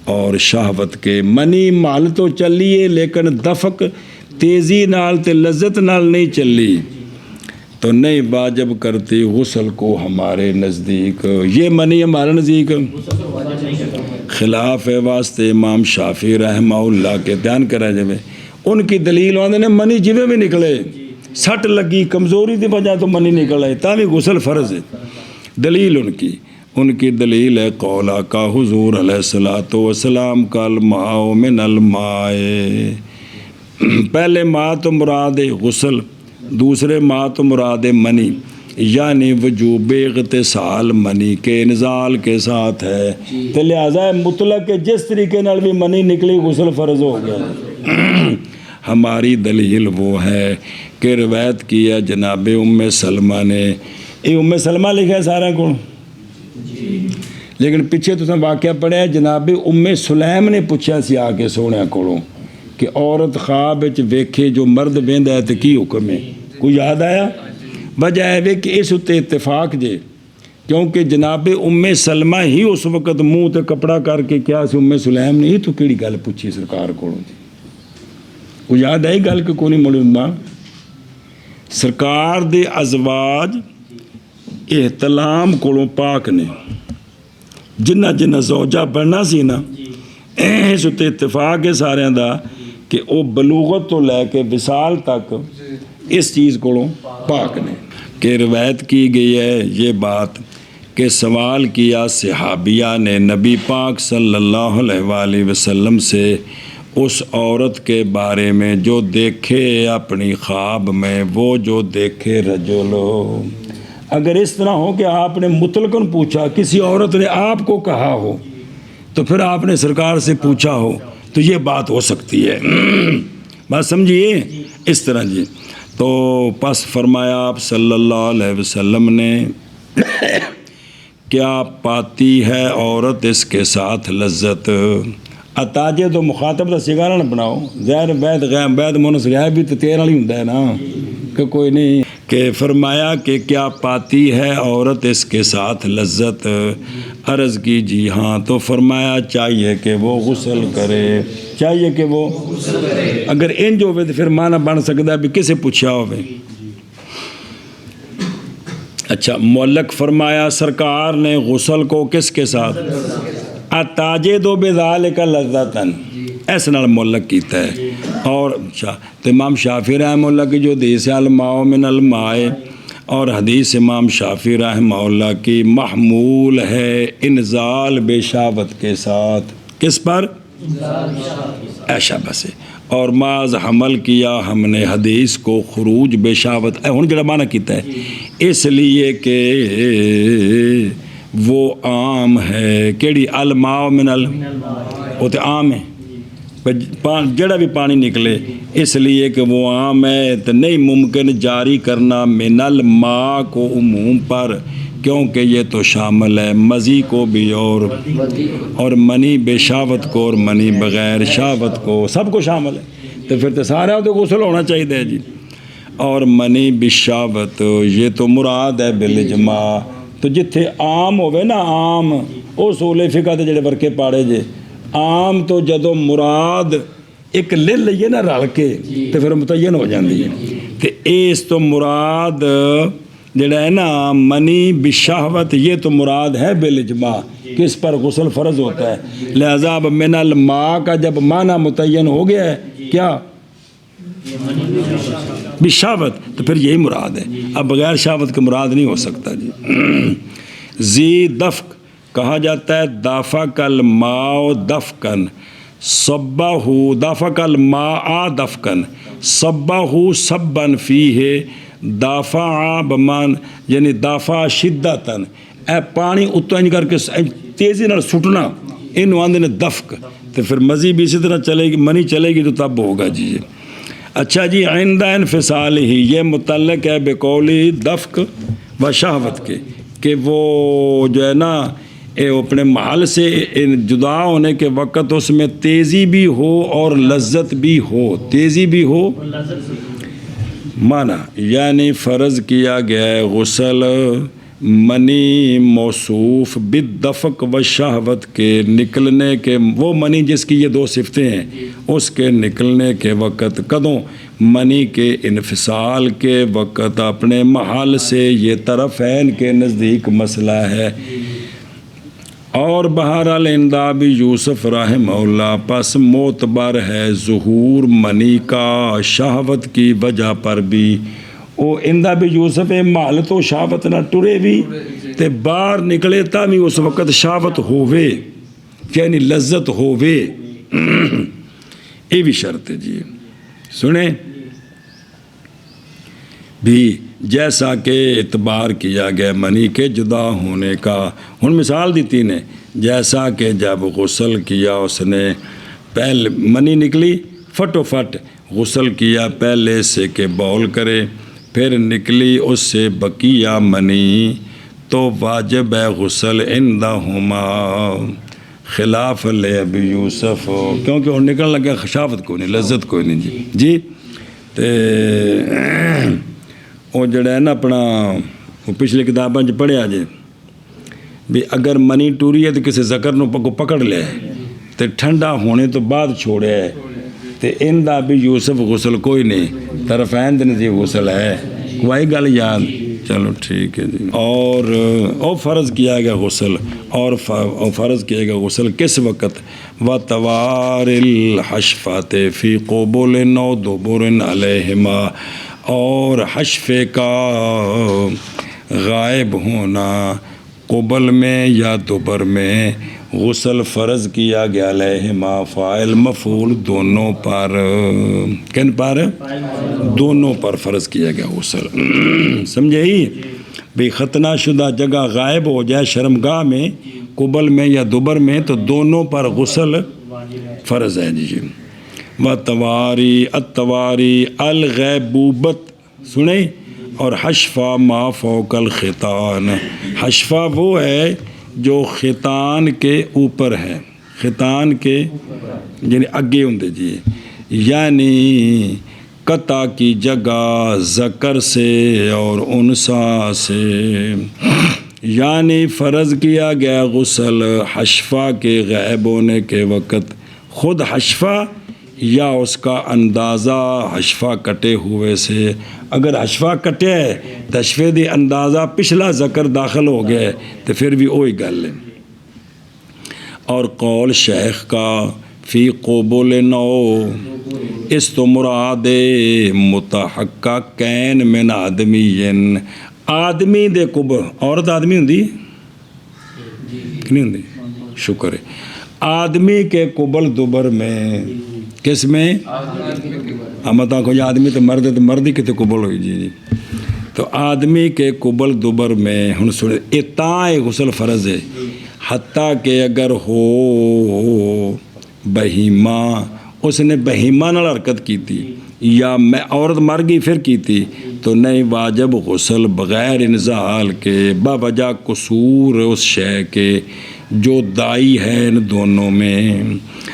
اور شہوت کے منی مال تو چلیے لیکن دفق تیزی نال تے لذت نال نہیں چلی تو نہیں واجب کرتی غسل کو ہمارے نزدیک یہ منی ہمارے نزدیک خلاف واسطے امام شافعی رحمہ اللہ کے دھیان کرا جائے ان کی دلیل آندے نے منی جویں بھی نکلے سٹ لگی کمزوری دی وجہ تو منی نکل آئے تاوی غسل فرض ہے دلیل ان کی دلیل ہے قول آقا حضور علیہ السلام کا الماء من الماء پہلے ماء تو مراد غسل دوسرے ماء تو مراد منی یعنی وجوب اغتسال منی کے انزال کے ساتھ ہے تو لہٰذا مطلق کہ جس طریقے نال بھی منی نکلی غسل فرض ہو گیا ہماری دلیل وہ ہے کہ روایت کیا جناب ام سلمہ نے یہ ام سلمہ لکھا ہے سارا کو لیکن پیچھے تو واقعہ پڑھا ہے جناب ام سلیم نے پوچھا سی آ کے سونے کولوں کہ عورت خواب ویکھے جو مرد ویندا ہے تو کی حکم ہے کوئی یاد آیا وجہ ہے کہ اس اتنے اتفاق جے کیونکہ جناب ام سلمہ ہی اس وقت منہ تے کپڑا کر کے کیا سی ام سلیم نے یہ تو کیڑی گل پوچھی سرکار کو جی کوئی یاد آئی گل کہ کونی مولوی سرکار دے ازواج احتلام کولوں پاک نے جنہ زوجہ بننا سی نا اس اتنے اتفاق ہے سارے دا کہ وہ بلوغت تو لے کے وصال تک اس چیز کو پاک نے کہ روایت کی گئی ہے یہ بات کہ سوال کیا صحابیہ نے نبی پاک صلی اللہ علیہ وآلہ وسلم سے اس عورت کے بارے میں جو دیکھے اپنی خواب میں وہ جو دیکھے رجل اگر اس طرح ہو کہ آپ نے مطلقاً پوچھا کسی عورت نے آپ کو کہا ہو تو پھر آپ نے سرکار سے پوچھا ہو تو یہ بات ہو سکتی ہے بات سمجھیے اس طرح جی تو پس فرمایا آپ صلی اللہ علیہ وسلم نے کیا پاتی ہے عورت اس کے ساتھ لذت اتاجے تو مخاطب کا سگارا نہ بناؤ ظاہر بیت مونس غائب بھی تو تیرا ہی ہوتا ہے نا کہ کوئی نہیں کہ فرمایا کہ کیا پاتی ہے عورت اس کے ساتھ لذت عرض کی جی ہاں تو فرمایا چاہیے کہ وہ غسل کرے چاہیے کہ وہ اگر انج ہوئے تو پھر معنی بن سکتا ہے بھی کسے پوچھا ہوئے اچھا معلق فرمایا سرکار نے غسل کو کس کے ساتھ اتاجے دو بذالک لذتن ایسے نال معلق کیتا ہے اور اچھا تو امام شافعی رحمہ اللہ کی جو حدیث ہے الماء من الماء اور حدیث امام شافعی رحمہ اللہ کی محمول ہے انزال بے شاوت کے ساتھ، کس پر؟ شاباش سے، اور معاذ حمل کیا ہم نے حدیث کو خروج بے شاوت، ہن جڑا معنی کیتا ہے اس لیے کہ وہ عام ہے، کیڑی الماء من وہ تو عام ہے، جڑا بھی پانی نکلے اس لیے کہ وہ عام ہے، تو نہیں ممکن جاری کرنا من الماء کو عموم پر، کیونکہ یہ تو شامل ہے مزی کو بھی اور منی بے شاوت کو اور منی بغیر شاوت کو، سب کو شامل ہے، تو پھر تو سارا تو غسل ہونا چاہیے جی۔ اور منی بشاوت یہ تو مراد ہے بالاجماع، تو جتھے عام ہوئے نا عام، اصول فقہ دے جڑے ورکے پاڑے جے، عام تو جدوں مراد ایک لے لئیے نا رل کے تو پھر متعین ہو جاندی ہے، کہ اس تو مراد جڑا ہے نا منی بشاوت یہ تو مراد ہے بالاجماع کہ اس پر غسل فرض ہوتا ہے، لہذا اب من الماء کا جب معنی متعین ہو گیا ہے کیا بشاوت، تو پھر یہی مراد ہے، اب بغیر شاوت کے مراد نہیں ہو سکتا جی۔ ذی دفق کہا جاتا ہے دافق الماء دفقن صبہ دافق الماء دفقن صبہ صبن فیہ دافع بمان یعنی دافع شدتن، اے پانی اتوں انج کر کے تیزی نال سٹنا، انہوں آندے نے دفق، تو پھر مزید بھی اسی طرح چلے گی، منی چلے گی تو تب ہوگا جی۔ اچھا جی، عند انفصال ہی یہ متعلق ہے بقولی دفق و شہوت کے، کہ وہ جو ہے نا اپنے محل سے جدا ہونے کے وقت اس میں تیزی بھی ہو اور لذت بھی ہو، تیزی بھی ہو معنی یعنی فرض کیا گیا ہے غسل منی موصوف بالدفق و شہوت کے نکلنے کے، وہ منی جس کی یہ دو صفتیں ہیں اس کے نکلنے کے وقت، کدوں منی کے انفصال کے وقت اپنے محل سے، یہ طرفین کے نزدیک مسئلہ ہے۔ اور بہرحال انداب یوسف رحمہ اللہ پس معتبر ہے ظہور منی کا شہوت کی وجہ پر بھی، وہ انداب یوسف محل تو شہوت نہ ٹرے بھی تے باہر نکلے تا بھی اس وقت شہوت ہووے، یعنی لذت ہووے، یہ بھی شرط ہے جی۔ سنیں بھی جیسا کہ اعتبار کیا گیا منی کے جدا ہونے کا، ہن مثال دیتی نے، جیسا کہ جب غسل کیا اس نے پہلے منی نکلی فٹو فٹ غسل کیا پہلے سے کہ بول کرے، پھر نکلی اس سے بقیہ منی تو واجب ہے غسل عندہما خلاف ابی یوسف، کیونکہ وہ نکلنے لگا خشاوت کوئی نہیں، لذت کوئی نہیں جی جی۔ وہ جڑا ہے نا اپنا وہ پچھلی کتاباں پڑھیا جے بھی اگر منی ٹوری ہے تو کسی ذکر نو پکڑ لے تو ٹھنڈا ہونے تو بعد چھوڑے ہے، تو ان دا بھی یوسف غسل کوئی نہیں، طرفین دن جی غسل ہے، کوئی گل یاد، چلو ٹھیک ہے جی۔ اور فرض کیا گیا غسل، اور فرض کیا گیا غسل کس وقت؟ وَتَوَارِ الْحَشْفَاتِ فِي قُبُلٍ أَوْ دُبُرٍ عَلَيْهِمَا، اور حشفے کا غائب ہونا قبل میں یا دبر میں غسل فرض کیا گیا علیہما فاعل مفعول دونوں پر، کن پر؟ دونوں پر فرض کیا گیا غسل، سمجھے ہی بھی ختنہ شدہ جگہ غائب ہو جائے شرمگاہ میں قبل میں یا دبر میں تو دونوں پر غسل فرض ہے جی۔ وَتَوَارِ التواری الغیبوبت، سنیں، اور حشفہ ما فوق الختان، حشفہ وہ ہے جو ختان کے اوپر ہے، ختان کے یعنی اگے ہوں جی، یعنی قطع کی جگہ ذکر سے اور انثیٰ سے، یعنی فرض کیا گیا غسل حشفہ کے غائب ہونے کے وقت، خود حشفہ یا اس کا اندازہ حشفہ کٹے ہوئے سے، اگر حشفہ کٹے تشفے دی اندازہ پچھلا ذکر داخل ہو گیا تو پھر بھی وہی گل ہے۔ اور قول شیخ کا فی قبول نو، اس تو مراد متحققین من آدمین، آدمی دے قبل، عورت آدمی ہوندی نہیں ہوندی؟ شکر ہے. آدمی کے قبل دوبر میں، کس میں؟ مت آنکھو جی آدمی تو مرد ہے تو مرد ہی کتے قبل ہوئی جی. تو آدمی کے قبل دوبر میں ہن سنے اتاں غسل فرض ہے، حتیٰ کہ اگر ہو بہیمہ، اس نے بہیمہ نال حرکت کی تھی یا میں عورت مر گئی پھر کی تھی تو نہیں واجب غسل بغیر انزال کے باوجہ قصور اس شے کے جو دائی ہے ان دونوں میں.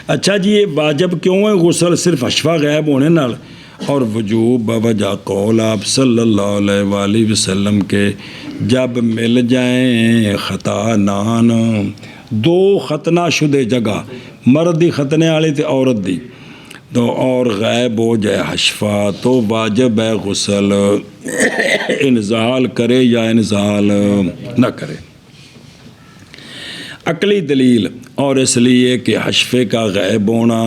اچھا جی یہ واجب کیوں ہے غسل؟ صرف اشفا غائب ہونے نال، اور وجوب باوجہ قول آپ صلی اللہ علیہ وآلہ وسلم کے جب مل جائیں خطا نان، دو ختنہ شدہ جگہ، مرد دی ختنے والی تے عورت دی، تو اور غائب ہو جائے حشفہ تو واجب ہے غسل، انزال کرے یا انزال نہ کرے. عقلی دلیل، اور اس لیے کہ حشفے کا غائب ہونا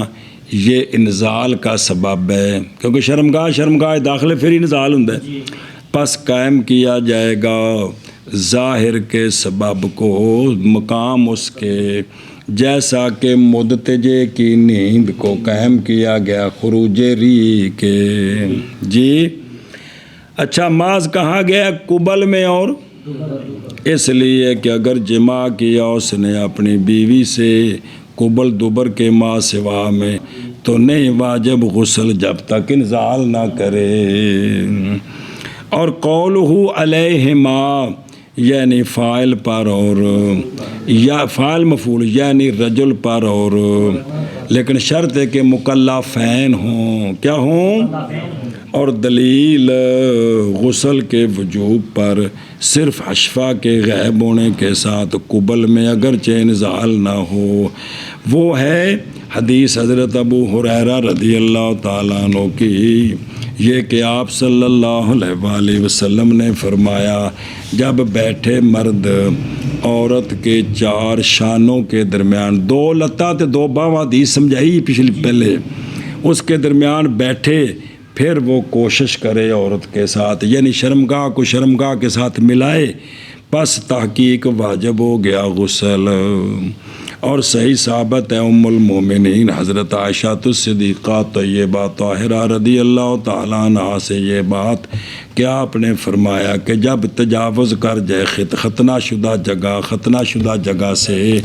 یہ انزال کا سبب ہے، کیونکہ شرمگاہ داخلے پھر انزال ہوں ہے. پس قائم کیا جائے گا ظاہر کے سبب کو مقام اس کے، جیسا کہ مدتجے کی نیند کو قائم کیا گیا خروج ری کے. جی اچھا ماذ کہا گیا قبل میں، اور اس لیے کہ اگر جماع کیا اس نے اپنی بیوی سے قبل دوبر کے ما سوا میں تو نہیں واجب غسل جب تک انزال نہ کرے. اور قولہ علیہما یعنی فاعل پر اور یا فاعل مفعول یعنی رجل پر، اور لیکن شرط ہے کہ مکلفین ہوں، کیا ہوں؟ اور دلیل غسل کے وجوب پر صرف حشفہ کے غائب ہونے کے ساتھ قبل میں اگرچہ انزال نہ ہو، وہ ہے حدیث حضرت ابو ہریرہ رضی اللہ تعالیٰ عنہ کی، یہ کہ آپ صلی اللہ علیہ وآلہ وسلم نے فرمایا جب بیٹھے مرد عورت کے چار شانوں کے درمیان، دو لتاں تے دو باواں دی سمجھائی پچھلی پہلے، اس کے درمیان بیٹھے پھر وہ کوشش کرے عورت کے ساتھ، یعنی شرمگاہ کو شرمگاہ کے ساتھ ملائے، پس تحقیق واجب ہو گیا غسل. اور صحیح ثابت ہے ام المومنین حضرت عائشہ الصدیقہ طیبہ طاہرہ رضی اللہ تعالیٰ عنہ سے یہ بات کہ آپ نے فرمایا کہ جب تجاوز کر جائے ختنہ شدہ جگہ سے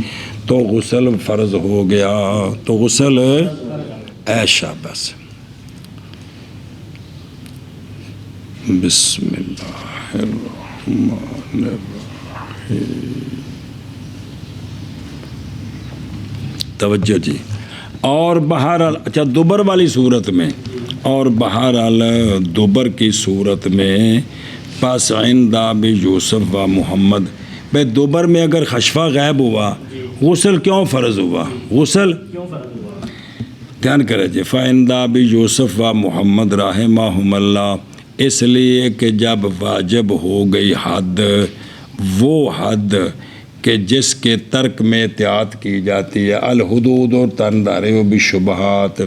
تو غسل فرض ہو گیا، تو غسل عائشہ بس. بسم اللہ الرحمن الرحیم. توجہ جی. اور بہرحال اچھا دوبر والی صورت میں، اور بہرحال دوبر کی صورت میں پس عند ابی یوسف و محمد، بھائی دوبر میں اگر خشفہ غائب ہوا غسل کیوں فرض ہوا؟ غسل دھیان کرے جی. فعند ابی یوسف و محمد رحمہم اللہ، اس لیے کہ جب واجب ہو گئی حد، وہ حد کہ جس کے ترک میں احتیاط کی جاتی ہے، الحدود اور تندارے و بشبہات،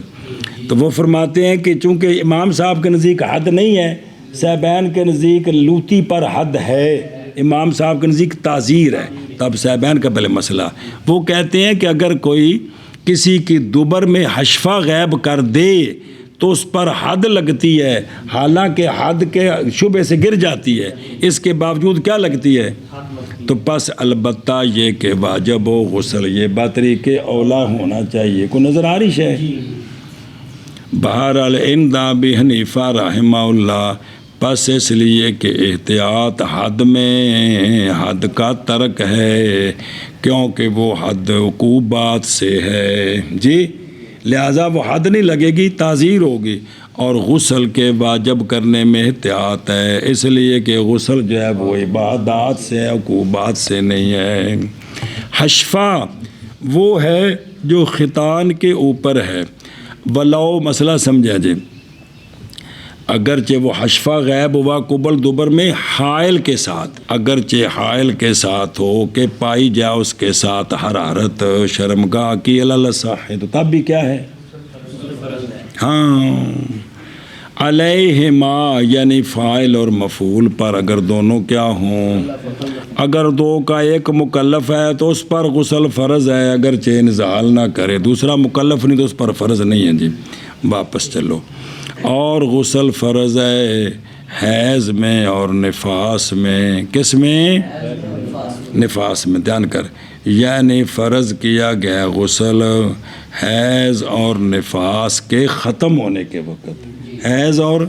تو وہ فرماتے ہیں کہ چونکہ امام صاحب کے نزدیک حد نہیں ہے، صاحبین کے نزدیک لوتی پر حد ہے، امام صاحب کے نزدیک تعزیر ہے. تب صاحبین کا پہلے مسئلہ، وہ کہتے ہیں کہ اگر کوئی کسی کی دوبر میں حشفہ غائب کر دے تو اس پر حد لگتی ہے، حالانکہ حد کے شبے سے گر جاتی ہے، اس کے باوجود کیا لگتی ہے؟ تو پس البتہ یہ کہ واجب و غسل یہ بطریق اولا ہونا چاہیے. کو نظر آ رہی ہے؟ بہرحال عند ابی حنیفہ رحمہ اللہ، پس اس لیے کہ احتیاط حد میں حد کا ترک ہے، کیونکہ وہ حد عقوبات سے ہے جی، لہٰذا وہ حد نہیں لگے گی، تعزیر ہوگی. اور غسل کے واجب کرنے میں احتیاط ہے، اس لیے کہ غسل جو ہے وہ عبادات سے ہے، عقوبات سے نہیں ہے. حشفہ وہ ہے جو ختان کے اوپر ہے. ولو مسئلہ سمجھا جی، اگرچہ وہ حشفہ غائب ہوا قبل دوبر میں حائل کے ساتھ، اگرچہ حائل کے ساتھ ہو کہ پائی جائے اس کے ساتھ حرارت شرمگاہ کی، اللہ صاحب، تو تب بھی کیا ہے؟ ہاں. علیہما یعنی فاعل اور مفعول پر اگر دونوں کیا ہوں، اگر دو کا ایک مکلف ہے تو اس پر غسل فرض ہے، اگرچہ انزال نہ کرے، دوسرا مکلف نہیں تو اس پر فرض نہیں ہے جی، واپس چلو۔ اور غسل فرض ہے حیض میں اور نفاس میں، کس میں؟ نفاس میں، دھیان کر، یعنی فرض کیا گیا غسل حیض اور نفاس کے ختم ہونے کے وقت، حیض اور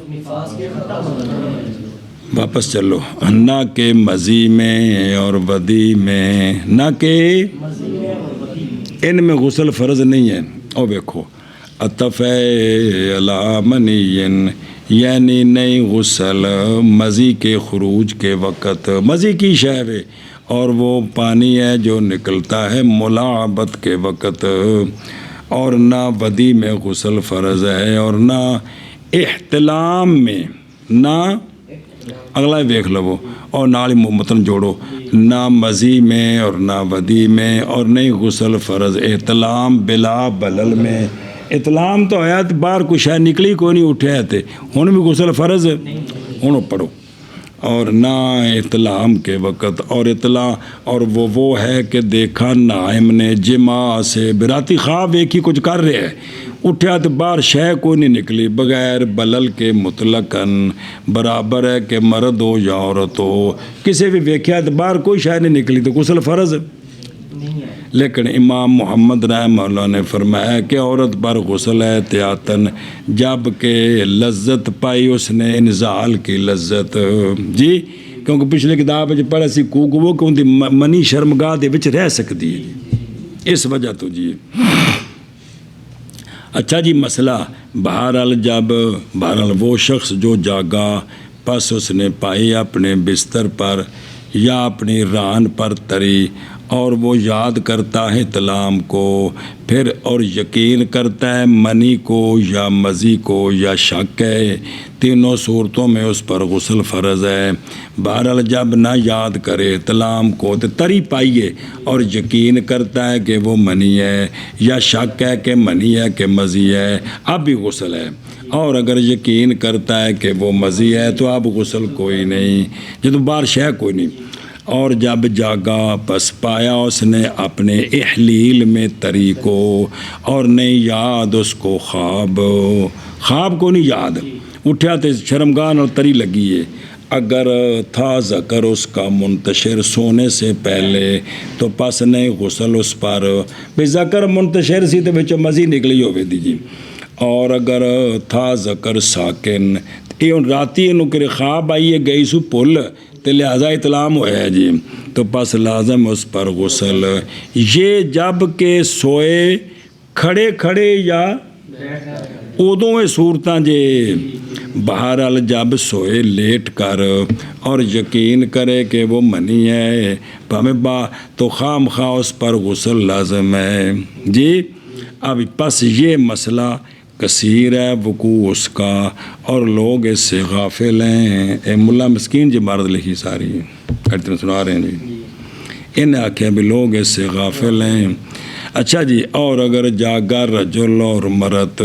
واپس چلو، نہ کہ مزی میں اور ودی میں، نہ کہ ان میں غسل فرض نہیں ہے۔ اور دیکھو عطف علی منی، یعنی نہیں غسل مزی کے خروج کے وقت، مزی کی شے ہے اور وہ پانی ہے جو نکلتا ہے ملاعبت کے وقت، اور نہ ودی میں غسل فرض ہے اور نہ احتلام میں، نہ اگلا دیکھ لو، اور نال متن جوڑو، نہ مزی میں اور نہ ودی میں، اور نہیں غسل فرض احتلام بلا بلل میں۔ اطلام تو ہے باہر کچھ ہے نکلی کوئی نہیں اٹھے تھے، ہن بھی غسل فرض ہن پڑھو، اور نہ اطلام کے وقت، اور اطلاع اور وہ ہے کہ دیکھا نائم نے جماع سے، براتی خواب ایک ہی کچھ کر رہے ہے، اٹھیا تو باہر شے کوئی نہیں نکلی، بغیر بلل کے مطلقاً برابر ہے کہ مرد ہو یا عورت ہو، کسی بھی ویکھیا تو باہر کوئی شے نہیں نکلی تو غسل فرض۔ لیکن امام محمد رحمہ اللہ نے فرمایا کہ عورت پر غسل احتیاطاً، جب کہ لذت پائی اس نے انزال کی لذت جی، کیونکہ پچھلے کتاب پڑھا سی وہ کہ ان دی منی شرمگاہ دے وچ رہ سکتی ہے، اس وجہ تو جی۔ اچھا جی، مسئلہ بہرحال وہ شخص جو جاگا پس اس نے پائی اپنے بستر پر یا اپنی ران پر تری، اور وہ یاد کرتا ہے اطلام کو، پھر اور یقین کرتا ہے منی کو یا مزی کو یا شک ہے، تینوں صورتوں میں اس پر غسل فرض ہے۔ بہرحال جب نہ یاد کرے اطلام کو تو تری پائیے اور یقین کرتا ہے کہ وہ منی ہے، یا شک ہے کہ منی ہے کہ مزی ہے، اب بھی غسل ہے، اور اگر یقین کرتا ہے کہ وہ مزی ہے تو اب غسل کوئی نہیں، جب باہر شے کوئی نہیں۔ اور جب جاگا پس پایا اس نے اپنے احلیل میں تری کو، اور نہیں یاد اس کو خواب کو نہیں یاد، اٹھیا تو شرمگاہ اور تری لگی ہے، اگر تھا ذکر اس کا منتشر سونے سے پہلے تو پس نہیں غسل اس پر، بھئی ذکر منتشر سی تو بچوں مزی نکلی ہوئے دیجیے، اور اگر تھا ذکر ساکن، یہ راتی انہوں کے خواب آئیے گئی سو پل تو لہذا اطلام ہوا ہے جی، تو پس لازم اس پر غسل، یہ جب کہ سوئے کھڑے یا ادوں میں صورتاں جے، بہرحال جب سوئے لیٹ کر اور یقین کرے کہ وہ منی ہے تو خام خواہ اس پر غسل لازم ہے جی۔ اب پس یہ مسئلہ کثیر ہے وقوع اس کا، اور لوگ اس سے غافل ہیں۔ اے ملا مسکین جی عبارت لکھی ساری کرتے سنا رہے ہیں جی، انہیں آکھیں بھی لوگ اس سے غافل ہیں۔ اچھا جی، اور اگر جاگا رجل اور مرت،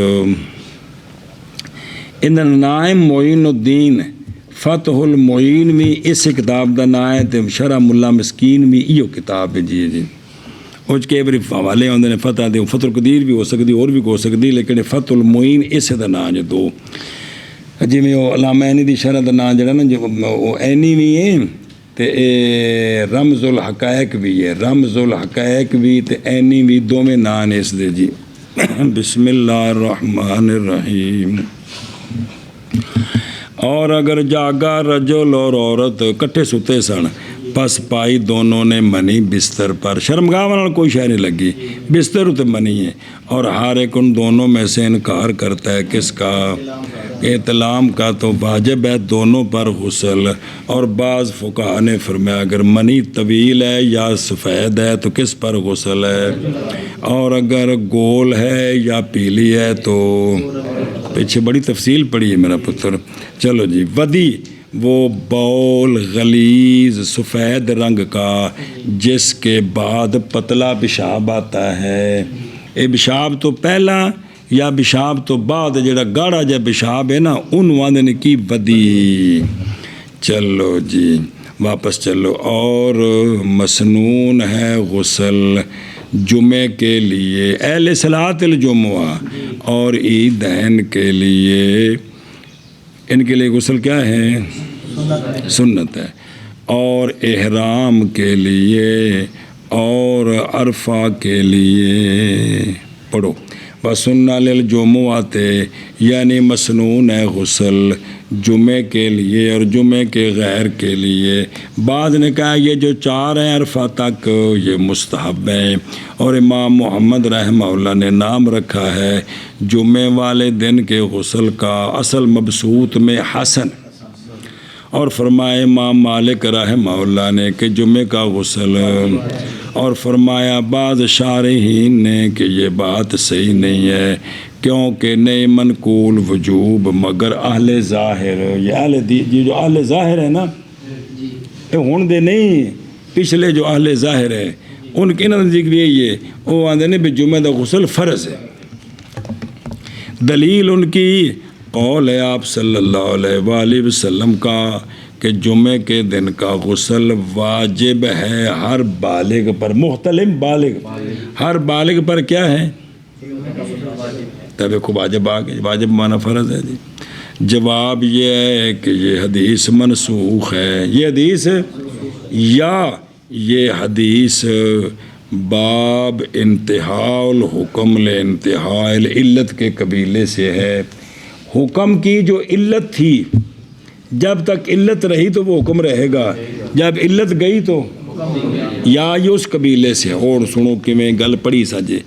ان نائم معین الدین فتح المعین بھی اس کتاب دا نام ہے، تے شرح ملا مسکین بھی ایو کتاب ہے جی اس کے بڑے حوالے ہوندے نے، فتح دے فتح القدیر بھی ہو سکتی اور بھی ہو سکتی، لیکن فتح المعین اس دا نام ہے دو، جی میں وہ علامہ عینی دی شرح دا نام جڑا نا جو وہ عینی بھی ہے تے رمز الحقائق بھی ہے، رمز الحقائق بھی تے عینی بھی، دو میں نام اس دے جی۔ بسم اللہ الرحمن الرحیم۔ اور اگر جاگا رجل اور عورت کٹھے ستے سن، پس پائی دونوں نے منی بستر پر، شرمگاہ والا کوئی شے نہیں لگی، بستر تو منی ہے، اور ہر ایک ان دونوں میں سے انکار کرتا ہے کس کا؟ اطلام کا، تو واجب ہے دونوں پر غسل۔ اور بعض فقہا نے فرمایا اگر منی طویل ہے یا سفید ہے تو کس پر غسل ہے، اور اگر گول ہے یا پیلی ہے تو، پیچھے بڑی تفصیل پڑی ہے میرا پتر۔ چلو جی، ودی وہ بول غلیظ سفید رنگ کا جس کے بعد پتلا پیشاب آتا ہے، یہ پیشاب تو پہلا یا پیشاب تو بعد جڑا گاڑا جا پیشاب ہے نا انہوں آندے نے کی بدی. چلو جی واپس چلو. اور مسنون ہے غسل جمعے کے لیے اہل صلاۃ الجمعہ اور عیدین کے لیے، ان کے لیے غسل کیا ہے؟ سنت ہے. اور احرام کے لیے اور عرفہ کے لیے پڑھو. وسنہ للجمعۃ یعنی مسنون ہے غسل جمعے کے لیے اور جمعے کے غیر کے لیے. بعض نے کہا یہ جو 4 ہیں عرفہ تک یہ مستحب ہیں، اور امام محمد رحمہ اللہ نے نام رکھا ہے جمعے والے دن کے غسل کا اصل مبسوط میں حسن. اور فرمایا امام مالک رحمہ اللہ نے کہ جمعے کا غسل، اور فرمایا بعض شارحین نے کہ یہ بات صحیح نہیں ہے کیونکہ نہیں منقول وجوب مگر اہل ظاہر. یہ جو اہل ظاہر ہے نا یہ ہون دے نہیں، پچھلے جو اہل ظاہر ہے ان کے نزدیک یہی ہے، وہ آندے نے بھی جمعہ دا غسل فرض ہے. دلیل ان کی قول ہے آپ صلی اللہ علیہ وآلہ وسلم کا کہ جمعے کے دن کا غسل واجب ہے ہر بالغ پر. محتلم بالغ، ہر بالغ پر کیا ہے؟ تب کو واجب آگے، واجب معنی فرض ہے جی. جواب یہ ہے کہ یہ حدیث منسوخ ہے. یہ حدیث یا یہ حدیث باب انتہاء الحکم لانتہاء العلت کے قبیلے سے ہے. حکم کی جو علت تھی جب تک علت رہی تو وہ حکم رہے گا، جب علت گئی تو یا یہ اس قبیلے سے. اور سنو کہ میں گل پڑھی سجے،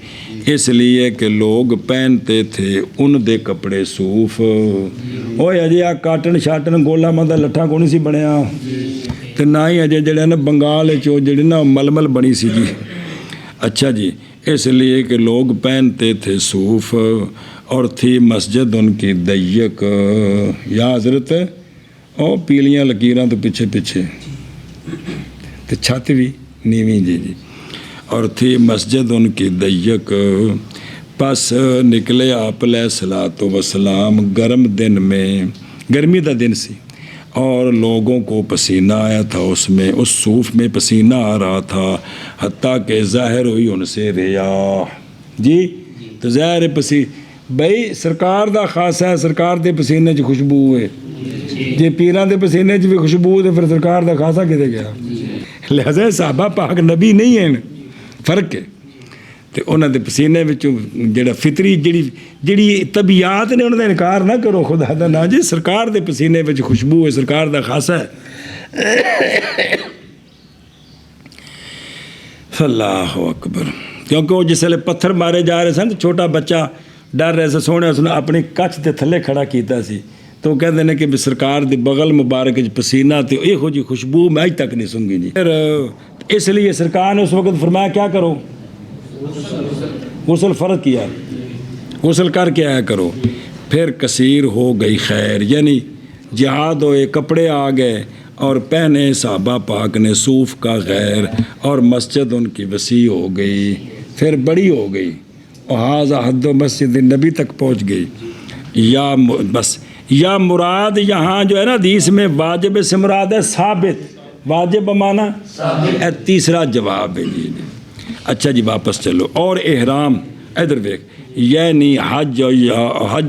اس لیے کہ لوگ پہنتے تھے ان دے کپڑے صوف. اوے اجے آ کاٹن شاٹن گولا مندہ لٹھا کو نہیں سی بنیا، تو نہ ہی اجے جڑے نا بنگال چو جڑی نا ململ بنی سی جی. اچھا جی، اس لیے کہ لوگ پہنتے تھے صوف، اور تھی مسجد ان کی ضیق. یا حضرت او پیلیاں لکیراں تو پیچھے پیچھے تو چھت بھی نیویں جی. اور تھی مسجد ان کی ضیق. پس نکلے آپ علیہ الصلوۃ والسلام گرم دن میں، گرمی دا دن سی، اور لوگوں کو پسینہ آیا تھا اس میں، اس صوف میں پسینہ آ رہا تھا، حتیٰ کہ ظاہر ہوئی ان سے ریاح جی. تو ظاہر بھائی سرکار دا خاصا ہے، سرکار دے پسینے چ خوشبو ہے جی. پیراں دے پسینے چ بھی خوشبو ہے پھر سرکار دا خاصا کتے گیا. لہذا صحابہ پاک نبی نہیں ہیں، فرق ہے. تو انہوں دے پسینے وچوں جڑا فطری جڑی طبیعت نے انہوں دا انکار نہ کرو خدا دا نا جی. سرکار دے پسینے وچ خوشبو ہے، سرکار دا خاصا ہے. اللہ اکبر. کیونکہ وہ جس ویلے پتھر مارے جا رہے سن چھوٹا بچہ ڈر رہے سے سونے اس نے اپنی کچھ دے تھلے کھڑا کیتا سی، تو وہ کہتے ہیں کہ بھی سرکار دی بغل مبارک پسینہ تے یہو جی خوشبو میں اج تک نہیں سنگی جی. پھر اس لیے سرکار نے اس وقت فرمایا کیا کرو؟ غسل فرض کیا، غسل کر کے آیا کرو. پھر کثیر ہو گئی خیر، یعنی جہاد ہوئے، کپڑے آ گئے اور پہنے صحابہ پاک نے صوف کا غیر، اور مسجد ان کی وسیع ہو گئی، پھر بڑی ہو گئی، وہذا حد و مسجد نبی تک پہنچ گئی. یا بس یا مراد یہاں جو ہے نا حدیث میں واجب سے مراد ہے ثابت. واجب مانا تیسرا جواب ہے جی. اچھا جی واپس چلو. اور احرام ادھر دیکھ، یعنی حج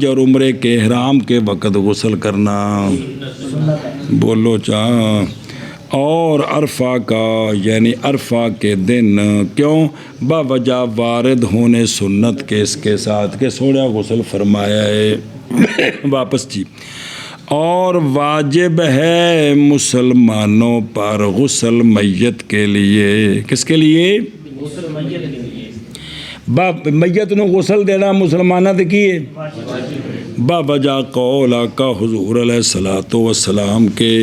اور عمرے کے احرام کے وقت غسل کرنا، بولو چاہ. اور عرفہ کا یعنی عرفہ کے دن، کیوں؟ باوجہ وارد ہونے سنت کے اس کے ساتھ کہ سوڑا غسل فرمایا ہے. واپس جی. اور واجب ہے مسلمانوں پر غسل میت کے لیے. کس کے لیے؟ میت نو غسل دینا مسلمانہ تے کیے باوجہ قول آقا حضور علیہ الصلوۃ والسلام کے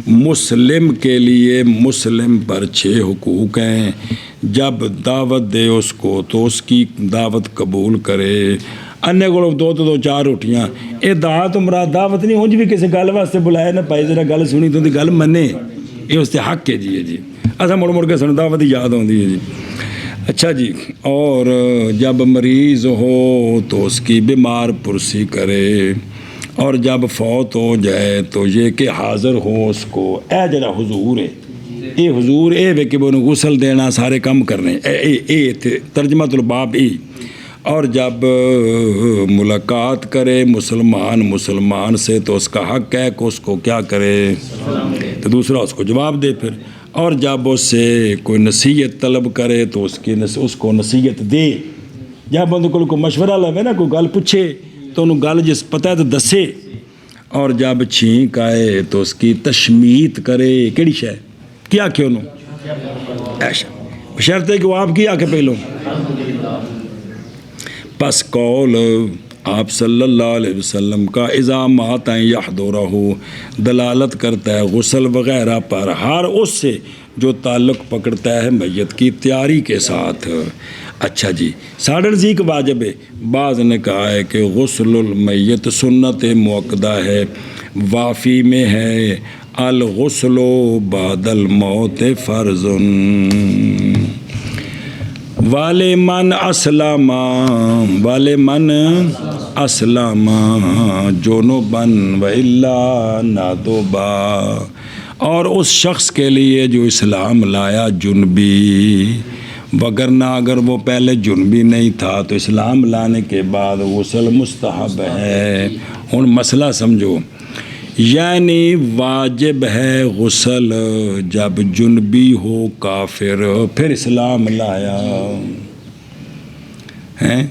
مسلم کے لیے. مسلم پر 6 حقوق ہیں. جب دعوت دے اس کو تو اس کی دعوت قبول کرے. انے کو 2 4 روٹیاں، یہ دعوت مراد دعوت نہیں. ہوں جی بھی کسی گل واسطے بلایا نہ پائی، ذرا گل سنی تو گل منے، یہ اس سے حق ہے جی. جی اصل مڑ کے سن دعوت یاد آتی ہے جی. اچھا جی، اور جب مریض ہو تو اس کی بیمار پرسی کرے، اور جب فوت ہو جائے تو یہ کہ حاضر ہو اس کو، اے جڑا حضور ہے، اے حضور اے وے کہ انہوں غسل دینا، سارے کام کرنے، اے ترجمہ الباب ای۔ اور جب ملاقات کرے مسلمان سے تو اس کا حق ہے کہ اس کو کیا کرے، تو دوسرا اس کو جواب دے پھر۔ اور جب اس سے کوئی نصیحت طلب کرے تو اس کو نصیحت دے۔ جب بندے کو مشورہ لوے نا، کوئی گل پوچھے تو انہوں گل جس پتہ ہے تو دسے۔ اور جب چھینک آئے تو اس کی تشمیت کرے، کیڑی شے کیا کہ انہوں ایشا بشرط ہے کہ وہ آپ کی آ کے پہلو۔ پس قول آپ صلی اللہ علیہ وسلم کا اذا مات یحضرہ دلالت کرتا ہے غسل وغیرہ پر، ہر اس سے جو تعلق پکڑتا ہے میت کی تیاری کے ساتھ۔ اچھا جی، ساڑھے نزدیک واجب ہے، بعض نے کہا ہے کہ غسل المیت سنت مؤکدہ ہے، وافی میں ہے الغسل بعد الموت فرض والمن اسلم جنباً والا نادبا، اور اس شخص کے لیے جو اسلام لایا جنبی، وگرنہ اگر وہ پہلے جنبی نہیں تھا تو اسلام لانے کے بعد غسل مستحب ہے۔ ہن مسئلہ سمجھو، یعنی واجب ہے غسل جب جنبی ہو کافر، پھر اسلام لایا ہیں۔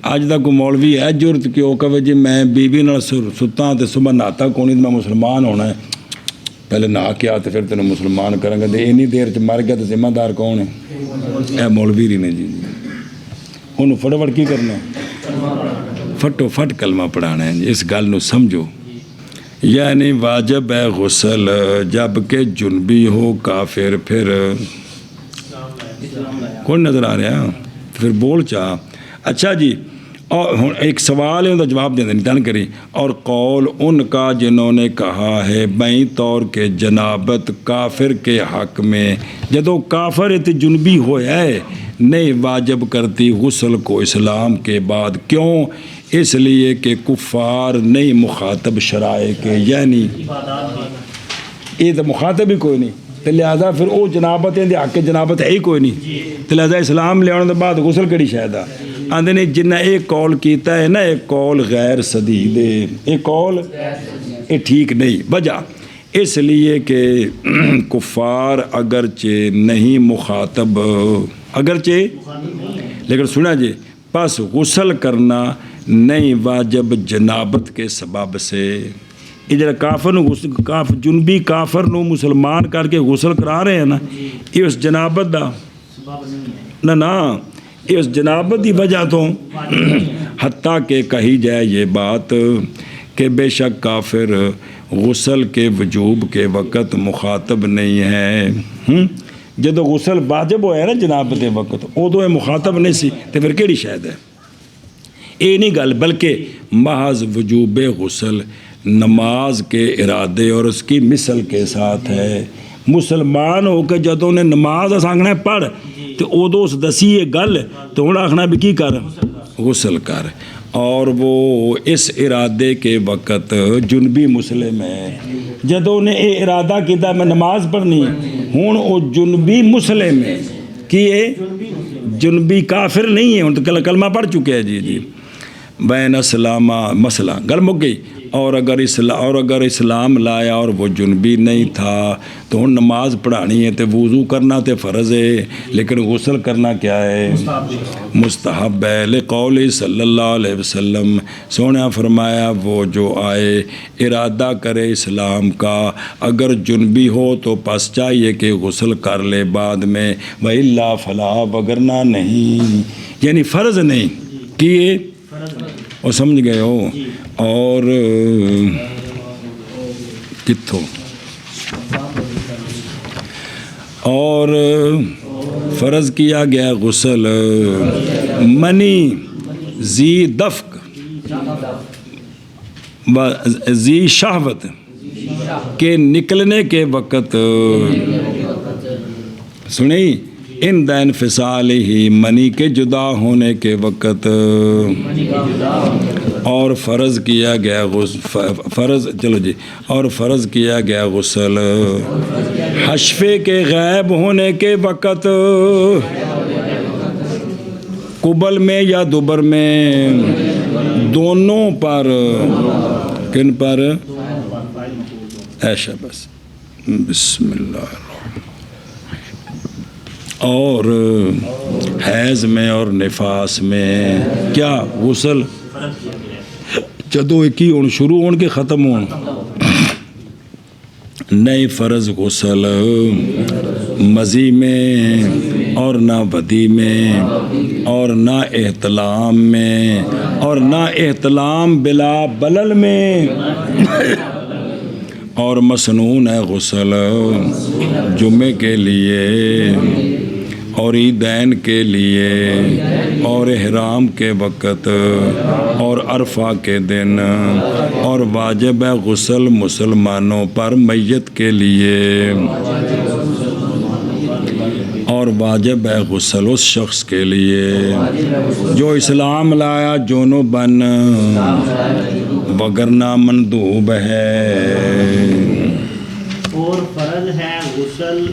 اج دا کوئی مولوی ہے جرت کہ وہ کہے جی میں بیوی نال ستا تے صبح نہاتا کونی میں مسلمان ہونا ہے، پہلے نہا کے آ تو پھر تینوں مسلمان کریں گے، اینی دیر چ مر گیا تو ذمہ دار کون ہے؟ اے مولوی ہی نے جی، انہوں فٹافٹ کی کرنا، فٹو فٹ کلمہ پڑھانا ہے جی، اس گل نو سمجھو۔ یعنی واجب ہے غسل جب کہ جنبی ہو کافر، پھر کون نظر آ رہا ہے پھر بول چاہ۔ اچھا جی، اور ایک سوال ہے ان کا جواب دیں دن کری، اور قول ان کا جنہوں نے کہا ہے بیں طور کے جنابت کافر کے حق میں، جدو کافر ات جنبی ہویا ہے نہیں واجب کرتی غسل کو اسلام کے بعد، کیوں؟ اس لیے کہ کفار نہیں مخاطب شرائع کے، یعنی یہ تو مخاطب ہی کوئی نہیں، تو لہذا پھر وہ جنابت ہے حق جنابت ہے ہی کوئی نہیں، تو لہذا اسلام لے آنے کے بعد غسل کری شاید آندے نے جنہ ایک قول کیتا ہے نا، ایک قول غیر صدید ہے، ایک قول یہ ٹھیک نہیں، وجہ اس لیے کہ کفار اگرچہ نہیں مخاطب، اگرچہ لیکن سنا جی، پس غسل کرنا نہیں واجب جنابت کے سبب سے۔ یہ جڑا کافر جنبی کافر نو مسلمان کر کے غسل کرا رہے ہیں نا، یہ اس جنابت دا نہ یہ اس جنابت دی وجہ تو، حتیٰ کہ کہی جائے یہ بات کہ بے شک کافر غسل کے وجوب کے وقت مخاطب نہیں ہے، جدو غسل واجب ہوا ہے نا جنابت وقت ادو یہ مخاطب نہیں سی، تو پھر کیڑی شاید ہے؟ یہ نہیں گل، بلکہ محض وجوب غسل نماز کے ارادے اور اس کی مثل کے ساتھ ہے۔ مسلمان ہو کے جدوں نے نماز آنگنا پڑھ تو ادو اس دسی یہ گل تو ہوں آخنا بھی کی کر غسل کر، اور وہ اس ارادے کے وقت جنبی مسلم ہے، جدوں نے یہ ارادہ کیتا میں نماز پڑھنی ہوں وہ جنبی مسلم ہے، کہ یہ جنبی کافر نہیں ہے، ہوں تو کلمہ پڑھ چکے ہیں جی بین اسلامہ مسئلہ گل مک گئی۔ اور اگر اسلام لایا اور وہ جنبی نہیں تھا تو ہوں نماز پڑھانی ہے تو وضو کرنا تو فرض ہے، لیکن غسل کرنا کیا ہے؟ مستحب ہے۔ لقول صلی اللہ علیہ وسلم، سونے فرمایا وہ جو آئے ارادہ کرے اسلام کا اگر جنبی ہو تو پس چاہیے کہ غسل کر لے بعد میں، وَإِلَّا فَلَا وگرنہ نہیں، یعنی فرض نہیں کیے، اور سمجھ گئے ہو۔ اور کتھوں اور فرض کیا گیا غسل منی ذی دفق ذی شہوت کے نکلنے کے وقت، سنیں عند انفصالہ منی کے جدا ہونے کے وقت، اور فرض کیا گیا فرض کیا گیا غسل حشفے کے غائب ہونے کے وقت، قبل میں یا دبر میں، دونوں پر، کن پر؟ ایشا بس بسم اللہ الرحمن، اور حیض میں اور نفاس میں کیا غسل جدو ایک ہی ہون شروع ہون کے ختم ہون، نئے فرض غسل مزی میں اور نہ ودی میں اور نہ احتلام میں اور نہ احتلام بلا بلل میں، اور مسنون ہے غسل جمعے کے لیے اور عیدین کے لیے اور احرام کے وقت اور عرفہ کے دن، اور واجب ہے غسل مسلمانوں پر میت کے لیے، اور واجب ہے غسل اس شخص کے لیے جو اسلام لایا جنوباً وگرنہ مندوب ہے، اور فرض ہے غسل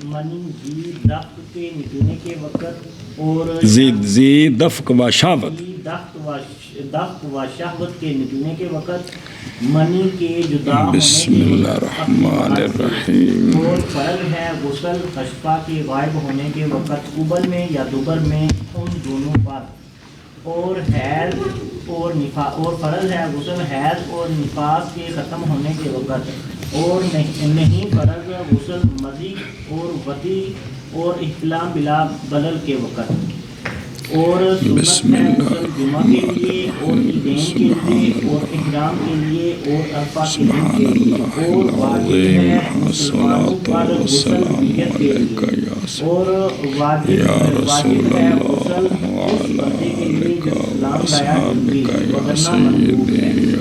منی زی دفق کے نکلنے کے وقت، اور زی دفق و شہوت، دفق و شہوت کے نکلنے کے وقت، منی کے جدا ہونے بسم کے اللہ وقت، الرحمن الرحیم، اور فرض ہے غسل خشفہ کے غائب ہونے کے وقت، قبل میں یا دبر میں، ان دونوں پر، اور حیض اور فرض ہے غسل حیض اور نفاس کے ختم ہونے کے وقت، اور نہیں فرض غسل مزی اور ودی اور احتلام بلا بلل کے وقت، اور سنت ہے غسل جمعہ کے لیے اور عیدین کے لیے اور احرام کے لیے اور عرفہ کے دن کے لیے، اور واجب ہے مسلمانوں پر غسل نیت کے لیے، اور واجب ہے غسل اس بندے کے لیے جو اسلام لایا وگرنہ مندوب ہے۔